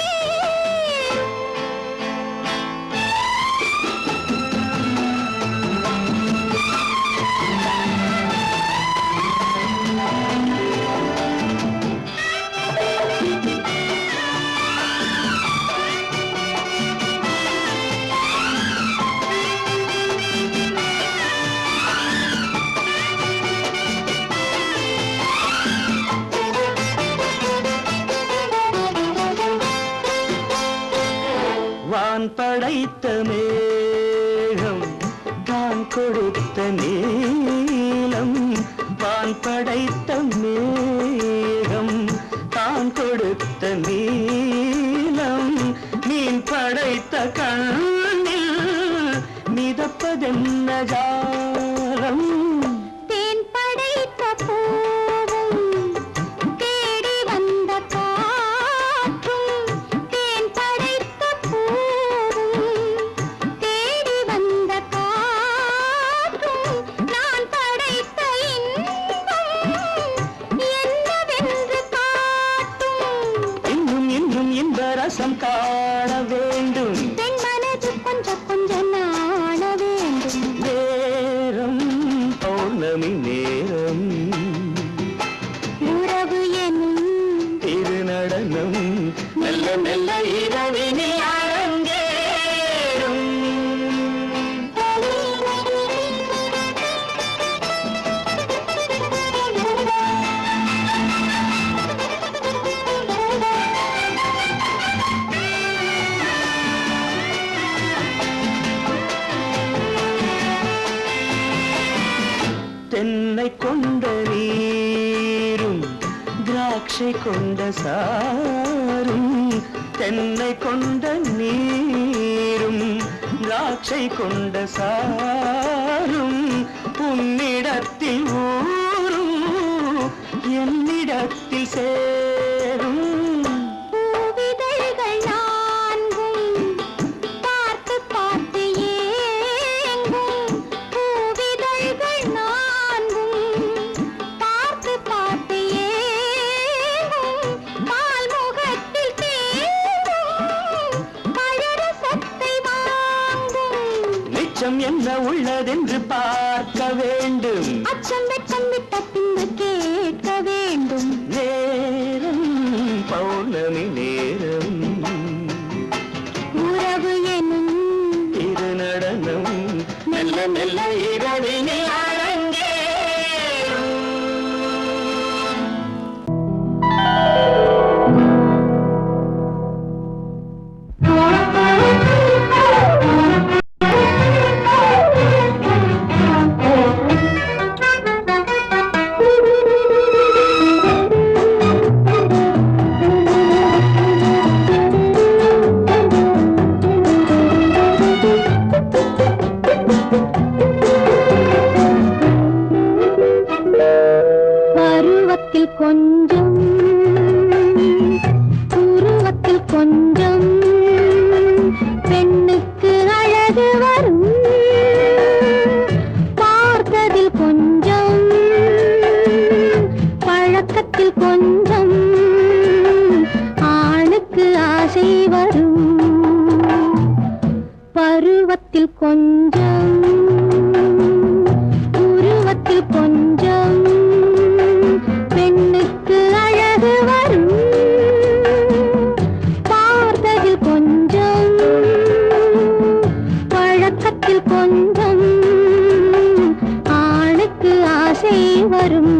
வான் படைத்த மேகம் தான் கொடுத்த நீலம். வான் படைத்த மேகம் தான் கொடுத்த நீலம். மீன் படைத்த கண்ணில் மிதப்பதென்ன ஜாலம். தேன் படைத்த பூவும் தேடி வந்த காற்றும். தேன் படைத்த பூவும் தேடி வந்த காற்றும். நான் படைத்த இன்பம் என்னவென்று காட்டும். இன்னும் இன்னும் இந்த ரசம் காண வேண்டும். பெண் மனது கொஞ்சம் கொஞ்சம் நாண வேண்டும். நேரம் பௌர்ணமி நேரம், உறவு எனும் திருநடனம் மெல்ல மெல்ல இரவினில் அரங்கேறும். தென்னை கொண்ட நீரும் திராட்சை கொண்ட சாரும். தென்னை கொண்ட நீரும் திராட்சை கொண்ட சாரும். உன்னிடத்தில் ஊரும் என்னிடத்தில் சேரும். பூவிதழ்கள் நான்கும் பார்த்து பார்த்து ஏங்கும். பூவிதழ்கள் நான்கும் பார்த்து பார்த்து ஏங்கும். பால்முகத்தில் தேங்கும் பழரசத்தை வாங்கும். நிச்சம் என்ன உள்ளதென்று பார்க்க வேண்டும். அச்சம் வெச்சம் விட்ட பின்பு கேட்க வேண்டும். நேரம் பௌர்ணமி நேரம், உறவு எனும் திருநடனம் மெல்ல மெல்ல இரவினில் கொஞ்சம் பெண்ணுக்கு அழகு வரும் பார்த்ததில் கொஞ்சம் பழக்கத்தில் கொஞ்சம் ஆணுக்கு ஆசை வரும் பருவத்தில் கொஞ்சம் உருவத்தில் கொஞ்சம் பெண்ணுக்கு அழகு வரும் பார்த்ததில் கொஞ்சம் பழக்கத்தில் கொஞ்சம் ஆணுக்கு ஆசை வரும்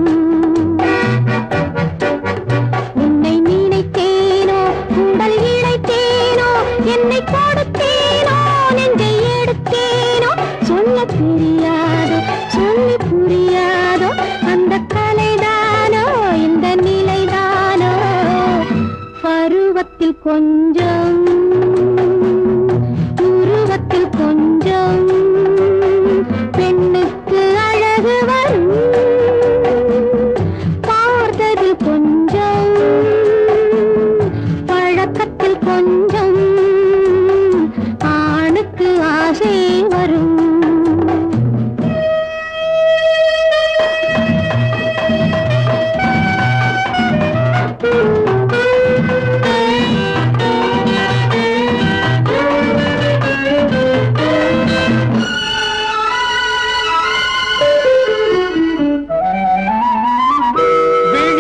உன்னை நினைத்தேனோ உடல் இழைத்தேனோ என்னை கொடுத்தேனோ நெஞ்சை எடுத்தேனோ சொல்ல தெரியாதோ சொல்லி புரியாதோ அந்த கலைதானோ இந்த நிலைதானோ பருவத்தில் கொஞ்சம் உருவத்தில் கொஞ்சம் பெண்ணுக்கு அழகு வரும் பார்த்ததில் கொஞ்சம் பழக்கத்தில் கொஞ்சம் ஆணுக்கு ஆசை வரும்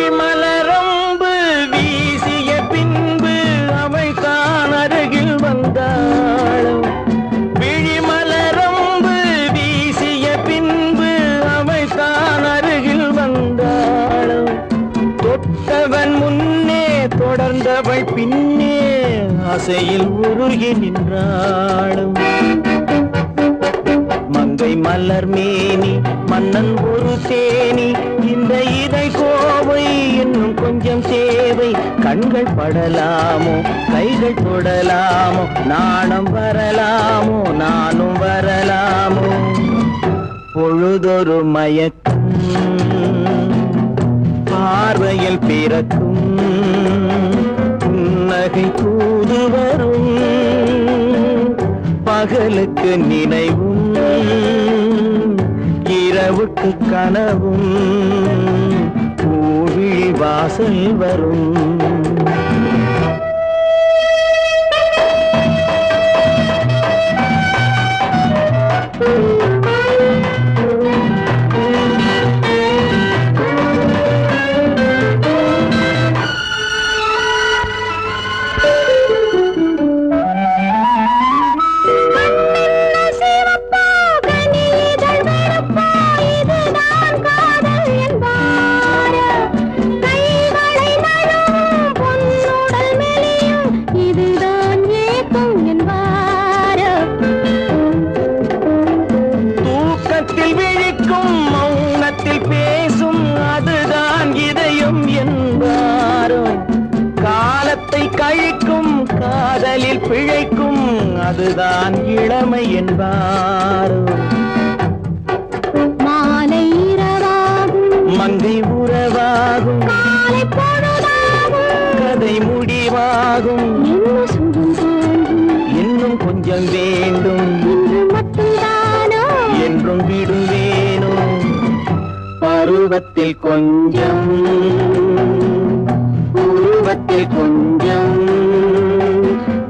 விழிமலரம்பு வீசிய பின்பு அவள் தான் அருகில் வந்தாளும் விழிமலரம்பு வீசிய பின்பு அவள் தான் அருகில் வந்தாளும் தொட்டவன் முன்னே தொடர்ந்தவள் பின்னே ஆசையில் உருகி நின்றாளும் மங்கை மலர் மேனி மன்னன் ஒரு தேனி இந்த இதை கோவை இன்னும் கொஞ்சம் தேவை கண்கள் படலாமோ கைகள் தொடலாமோ நாணம் வரலாமோ நானும் வரலாமோ பொழுதொரு மயக்கம் பார்வையில் பிறக்கும் புன்னகை தூது வரும் பகலுக்கு நினைவும் இரவுக்கு கனவும் பூவிழி வாசல் வரும் கழிக்கும் காதலில் பிழைக்கும் அதுதான் இளமை என்பாரோ மாலை இரவாகும் மங்கை உறவாகும் காலை பொழுதாகும் கதை முடிவாகும் என்ன சுகம் தோன்றும் இன்னும் கொஞ்சம் வேண்டும் இன்று மட்டும்தானோ என்றும் விடுவேனோ பருவத்தில் கொஞ்சம் உருவத்தில் கொஞ்சம்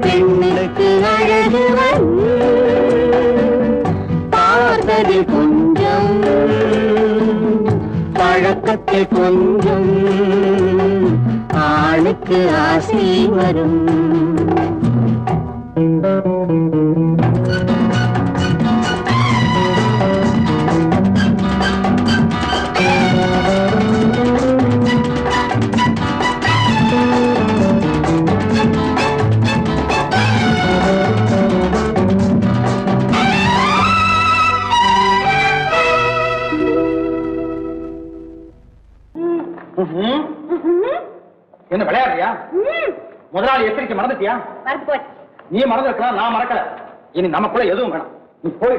பெண்ணுக்கு அழகு வரும் பார்த்ததில் கொஞ்சம் பழக்கத்தில் கொஞ்சம் ஆணுக்கு ஆசை வரும் என்ன விளையாடுறியா? முதலாளி எச்சரிக்கை மறந்துட்டியா? நீ மறந்துருக்கலாம், நான் மறக்கல. இனி நமக்குள்ள எதுவும் வேணாம், நீ போய்.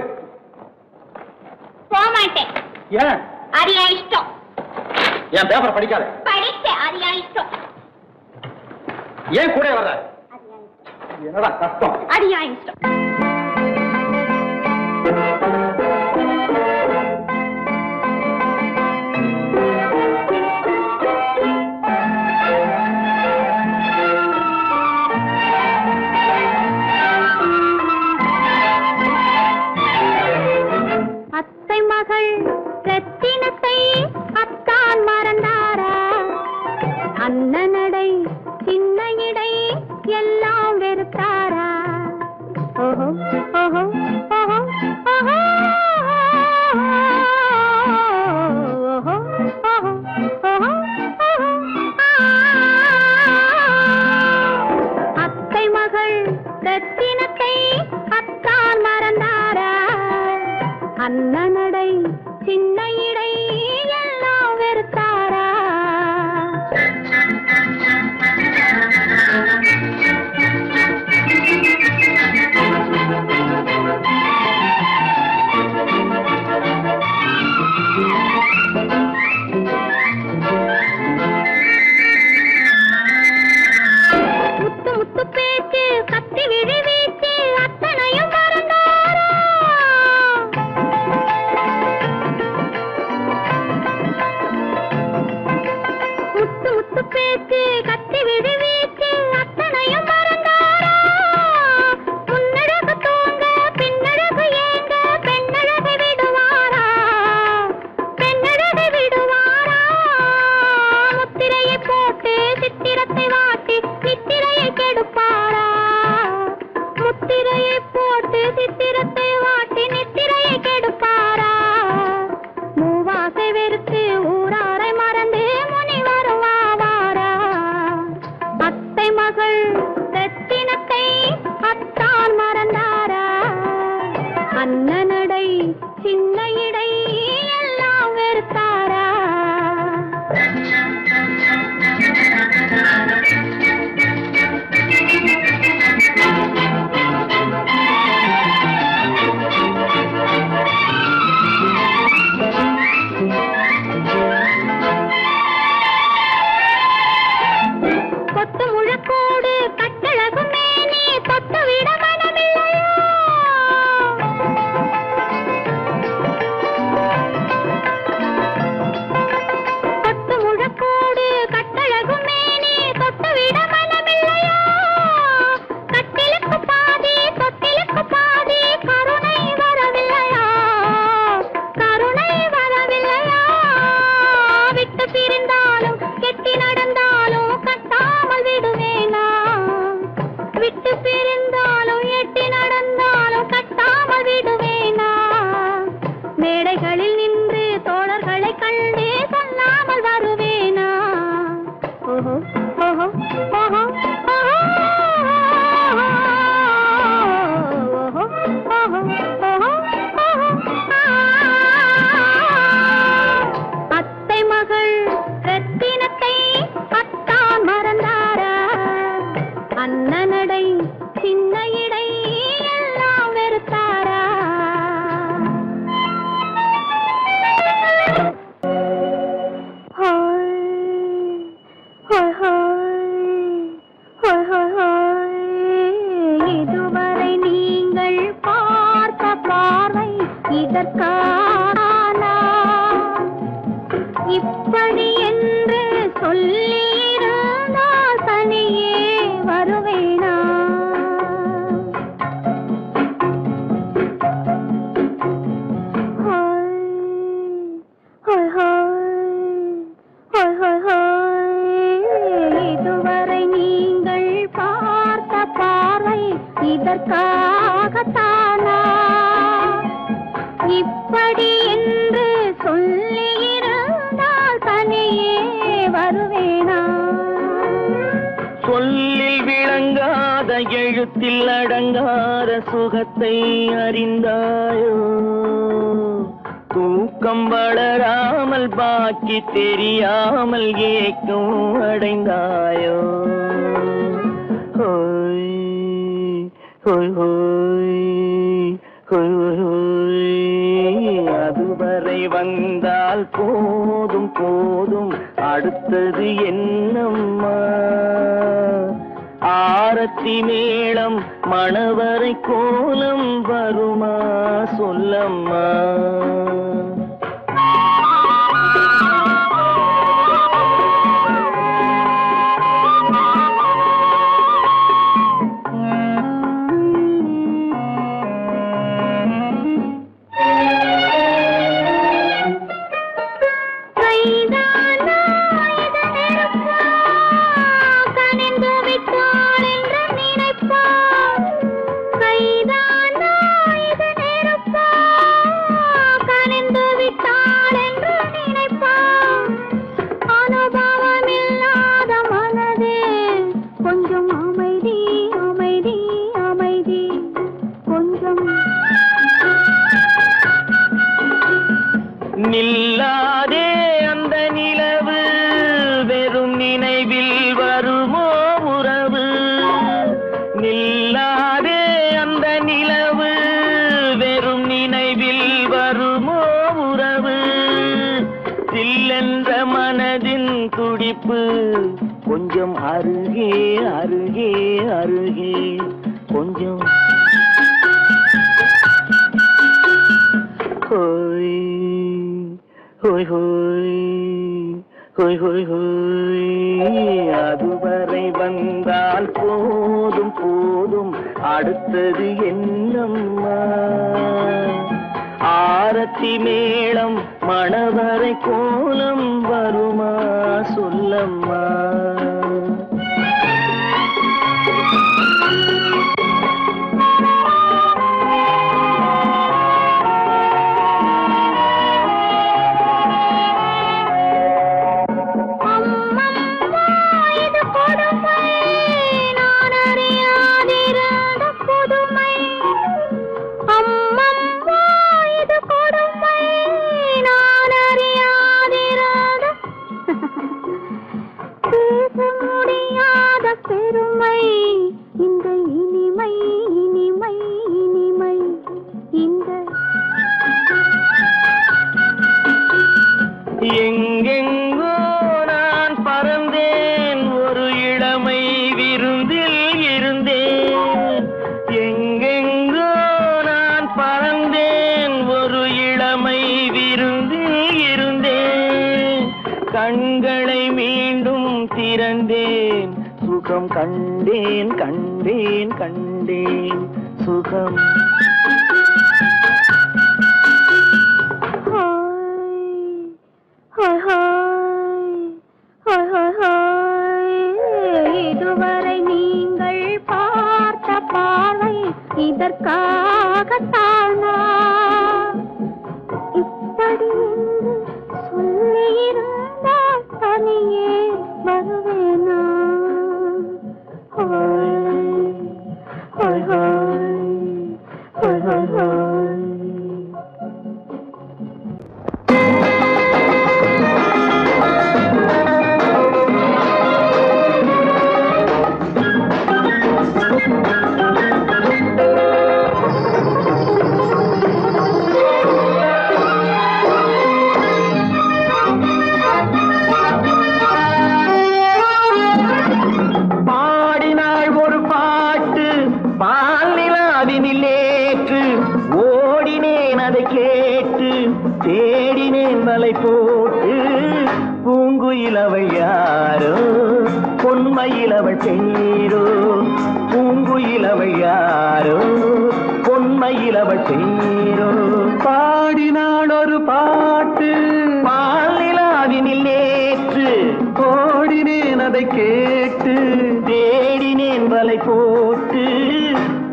போக மாட்டேன். ஏன்? அரியா இஷ்டம். என் பேப்பர் படிக்காத. படிச்சேன், அரியா இஷ்டம். ஏன் கூட வர்ற? என்னடா கஷ்டம்? அடியா இஷ்டம். அத்தை மகள் ரத்தினத்தை அத்தான் மறந்தாரா? அண்ணனடை சின்ன இடை எல்லாம் வெறுத்தாரா? ஓஹோ ஓஹோ ஓஹோ ஓஹோ ஓஹோ ஓஹோ ஓஹோ. அத்தை மகள் ரத்தினத்தை அத்தான் மறந்தாரா? அண்ணனடை சின்ன இடை எல்லாம் வெறுத்தாரா? முத்து முத்து பேச்சு கத்தி விழி வீச்சு அத்தனையும் மறந்தாரா? முத்து முத்து பேச்சு கத்தி விழி வீச்சு அத்தனையும் மறந்தாரா? முன்னழகு தூங்க பின்னழகு ஏங்க பெண்ணழகை விடுவாரா? பெண்ணழகை விடுவாரா? முத்திரையை போட்டு சித்திரத்தை வாட்டி நித்திரையை கெடுப்பாரா? முத்திரையை போட்டு சித்திரத்தை வாட்டி நித்திரையை கெடுப்பாரா? மூவாசை வெறுத்து ஊராரை மறந்து முனி வருவாரா? அத்தை மகள் ரத்தினத்தை அத்தான் மறந்தாரா? அண்ணனடை சின்ன இடை எல்லாம் வெறுத்தாரா? கொத்து முழக்கோடு கட்டழகு மேனி தொட்டு விட மனமில்லையா? கொத்து முழக்கோடு கட்டழகு மேனி தொட்டு விட மனமில்லையா? கட்டிலுக்கு பாதி தொட்டிலுக்கு பாதி கருணை வரவில்லையா? கருணை வரவில்லையா? விட்டு பிரிந்தாலும் கெட்டி நடந்தாலும் கட்டாமல் விடுவேனா? விட்டு பிரிந்தாலும் எட்டி நடந்தாலும் கட்டாமல் விடுவேனா? மேடைகளில் நின்று தோழர்களை கண்டு சொல்லாமல் வருவேனா? ஓஹோ ஓஹோ ஓஹோ ஓஹோ ஓஹோ ஓஹோ ஓஹோ. அத்தை மகள் ரத்தினத்தை அத்தான் மறந்தாரா? அண்ணனடை சின்ன இடை எல்லாம் வெறுத்தாரா? ஹோய் ஹோய் ஹோய் ஹோய் ஹோய். இதுவரை நீங்கள் பார்த்த பார்வை இதற்கானா? இப்படி என்று சொல்லியிருந்தால் தனியே வருவேனா? ஹோய் ஹோய் ஹோய் ஹோய் ஹோய். இதுவரை நீங்கள் பார்த்த பார்வை இதற்காகத்தானா? இப்படி என்று சொல்லியிருந்தால் தனியே வருவேனா? சொல்லில் விளங்காத எழுத்தில் அடங்காத சுகத்தை அறிந்தாயோ? தூக்கம் வளராமல் பாக்கி தெரியாமல் ஏக்கம் அடைந்தாயோ? ஹோய் ஹோய் ஹோய் ஹோய் ஹோய். அதுவரை வந்தால் போதும் போதும் அடுத்தது என்னம்மா? ஆரத்தி மேளம் மணவரை கோலம் வருமா சொல்லம்மா. நில்லாதே அந்த நிலவு வெறும் நினைவில் வருமோ உறவு. நில்லாதே அந்த நிலவு வெறும் நினைவில் வருமோ உறவு. சில்லென்ற மனதின் துடிப்பு கொஞ்சம் அருகே அருகே அருகே கொஞ்சம். ஹோய் ஹோய் ஹோய் ஹோய் ஹோய் ஹோய். அதுவரை வந்தால் போதும் போதும், அடுத்தது என்னம்மா. ஆரத்தி மேளம் மணவரை கோலம் வருமா சொல்லம்மா. எங்கெங்கோ நான் பறந்தேன், ஒரு இளமை விருந்தில் இருந்தேன். எங்கெங்கோ நான் பறந்தேன், ஒரு இளமை விருந்தில் இருந்தேன். கண்களை மீண்டும் திறந்தேன், சுகம் கண்டேன் கண்டேன் கண்டேன் சுகம். இதுவரை நீங்கள் பார்த்த பார்வை இதற்காகத்தானா? இப்படி என்று சொல்லியிருந்தால் தனியே வருவேனா? ஹோய் ஹோய் ஹோய் ஹோய் ஹோய் ஹோய். பாடினாள் ஒரு பாட்டு பால்நிலாவினில் ஏற்று, ஓடினேன் அதை கேட்டு, தேடினேன் வலை போட்டு. பூங்குயிலவள் யாரோ, பொன்மயிலவள் பேரோ. பூங்குயிலவள் யாரோ, பொன்மயிலவள் பேரோ. பாடினாள் ஒரு பாட்டு பால்நிலாவினில் நேற்று, ஓடினேன் அதை கேட்டு, தேடினேன் வலை போட்டு.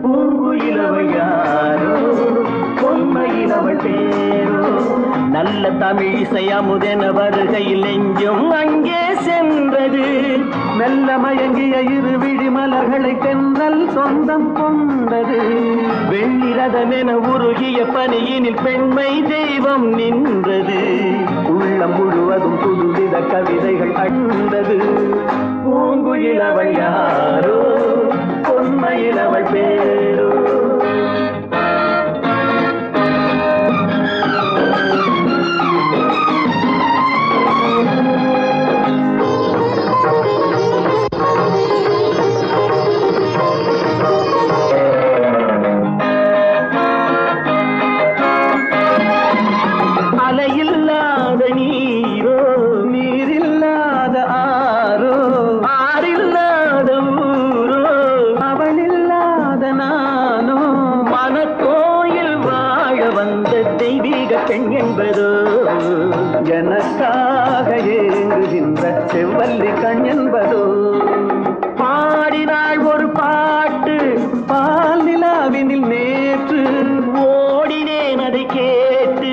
பூங்குயிலவள் யாரோ, பொன்மயிலவள் பேரோ. நல்ல தமிழிசை அமுதென வருகையில் நெஞ்சும் அங்கே சென்றது. மெல்ல மயங்கிய இரு விழி மலர்களை தென்றல் சொந்தம் கொண்டது. வெண்ணிரதமென உருகிய பனியினில் பெண்மை தெய்வம் நின்றது. உள்ளம் முழுவதும் புதுவித கவிதைகள் அண்டது. பூங்குயிலவள் யாரோ, பொன்மயிலவள் பேரோ. பெண் என்பதோ எனக்காக ஏங்குகின்ற செவ்வல்லி கண் என்பதோ பாடினாள் ஒரு பாட்டு பால் நிலாவினில் நேற்று ஓடினேன் அதை கேட்டு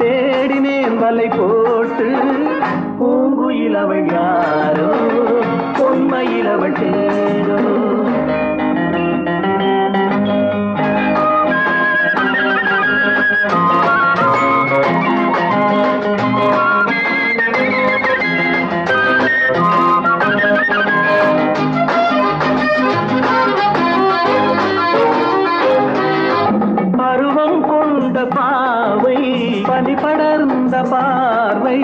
தேடினேன் வலை போட்டு பூங்குயில் அவள் யாரோ பொன்மையில் அவள் தேரோ பாவை பனி படர்ந்த பார்வை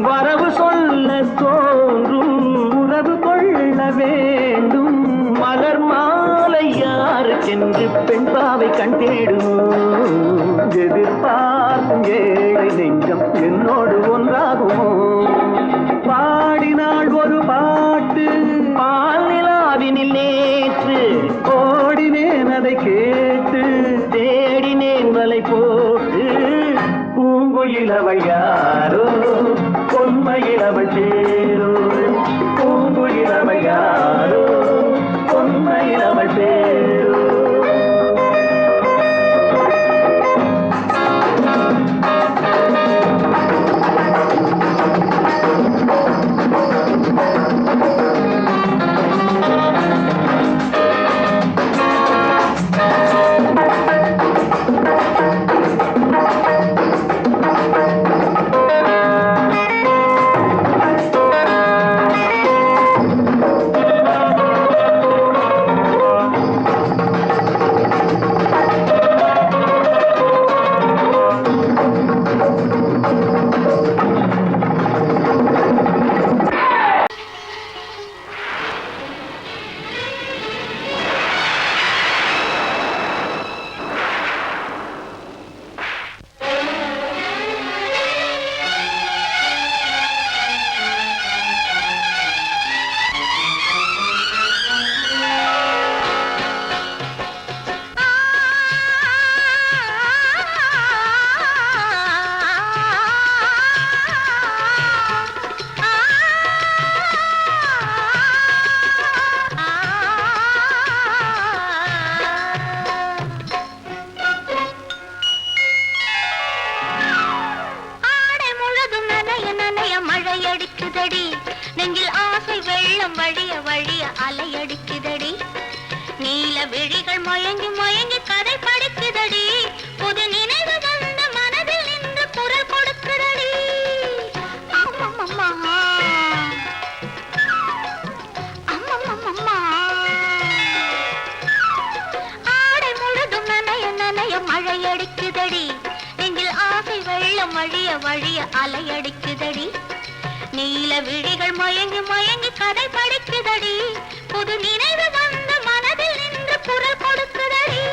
வரவு சொல்ல தோன்றும் உறவு கொள்ள வேண்டும் மலர் மாலை யாருக்கென்று பெண் பாவை கண் தேடும் எதிர்பார்க்கும் ஏழை நெஞ்சம் என்னோடு ஒன்றாகுமோ பாடினாள் ஒரு பாட்டு பால் நிலாவினில் நேற்று ஓடினேன் அதை கேட்டு தேடினேன் வலை போட்டு பூங்குயில் அவள் யாரோ பொன்மையில் அவள் சேரோ பூங்குயில் அவள் யாரோ பொன்மையில் அவள் சேரோ நெஞ்சில் ஆசை வெள்ளம் வழிய வழிய அலையடிக்குதடி நீல விழிகள் மயங்கி மயங்கி கதை படிக்குதடி புது நினைவு வந்த மனதில் நின்று குரல் கொடுக்குதடி அம்மம்மா அம்மம்மா ஆடை முழுதும் நனைய நனைய மழையடிக்குதடி நெஞ்சில் ஆசை வெள்ளம் வழிய வழிய அலையடிக்குதடி நீல விழிகள் மயங்கி மயங்கி கதை படிக்குதடி புது நினைவு வந்த மனதில் நின்று குரல் கொடுக்குதடி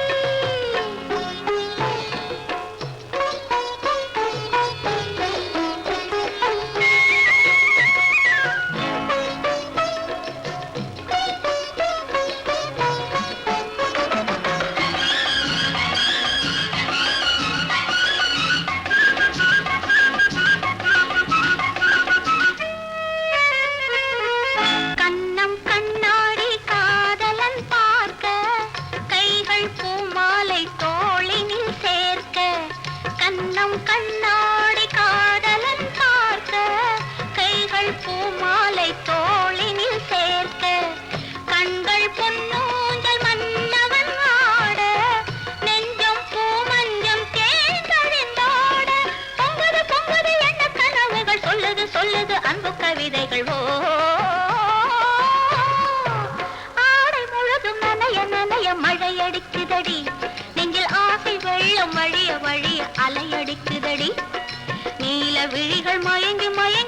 கண்ணாடி காதலன் பார்க்க கைகள் பூமாலை தோளினில் சேர்க்க கண்கள் பொன்னூஞ்சல் மன்னவன் ஆட நெஞ்சம் பூமஞ்சம் தேர்ந்தழிந்தாட பொங்குது பொங்குது என்ன கனவுகள் சொல்லுது சொல்லுது அன்பு கவிதைகள் ஓ ஆடை முழுதும் நனைய நனைய மழையடிக்குதடி நெஞ்சில் ஆசை வெள்ளம் வழிய வழிய அலையடிக்குதடி நீல விழிகள் மயங்கி மயங்கி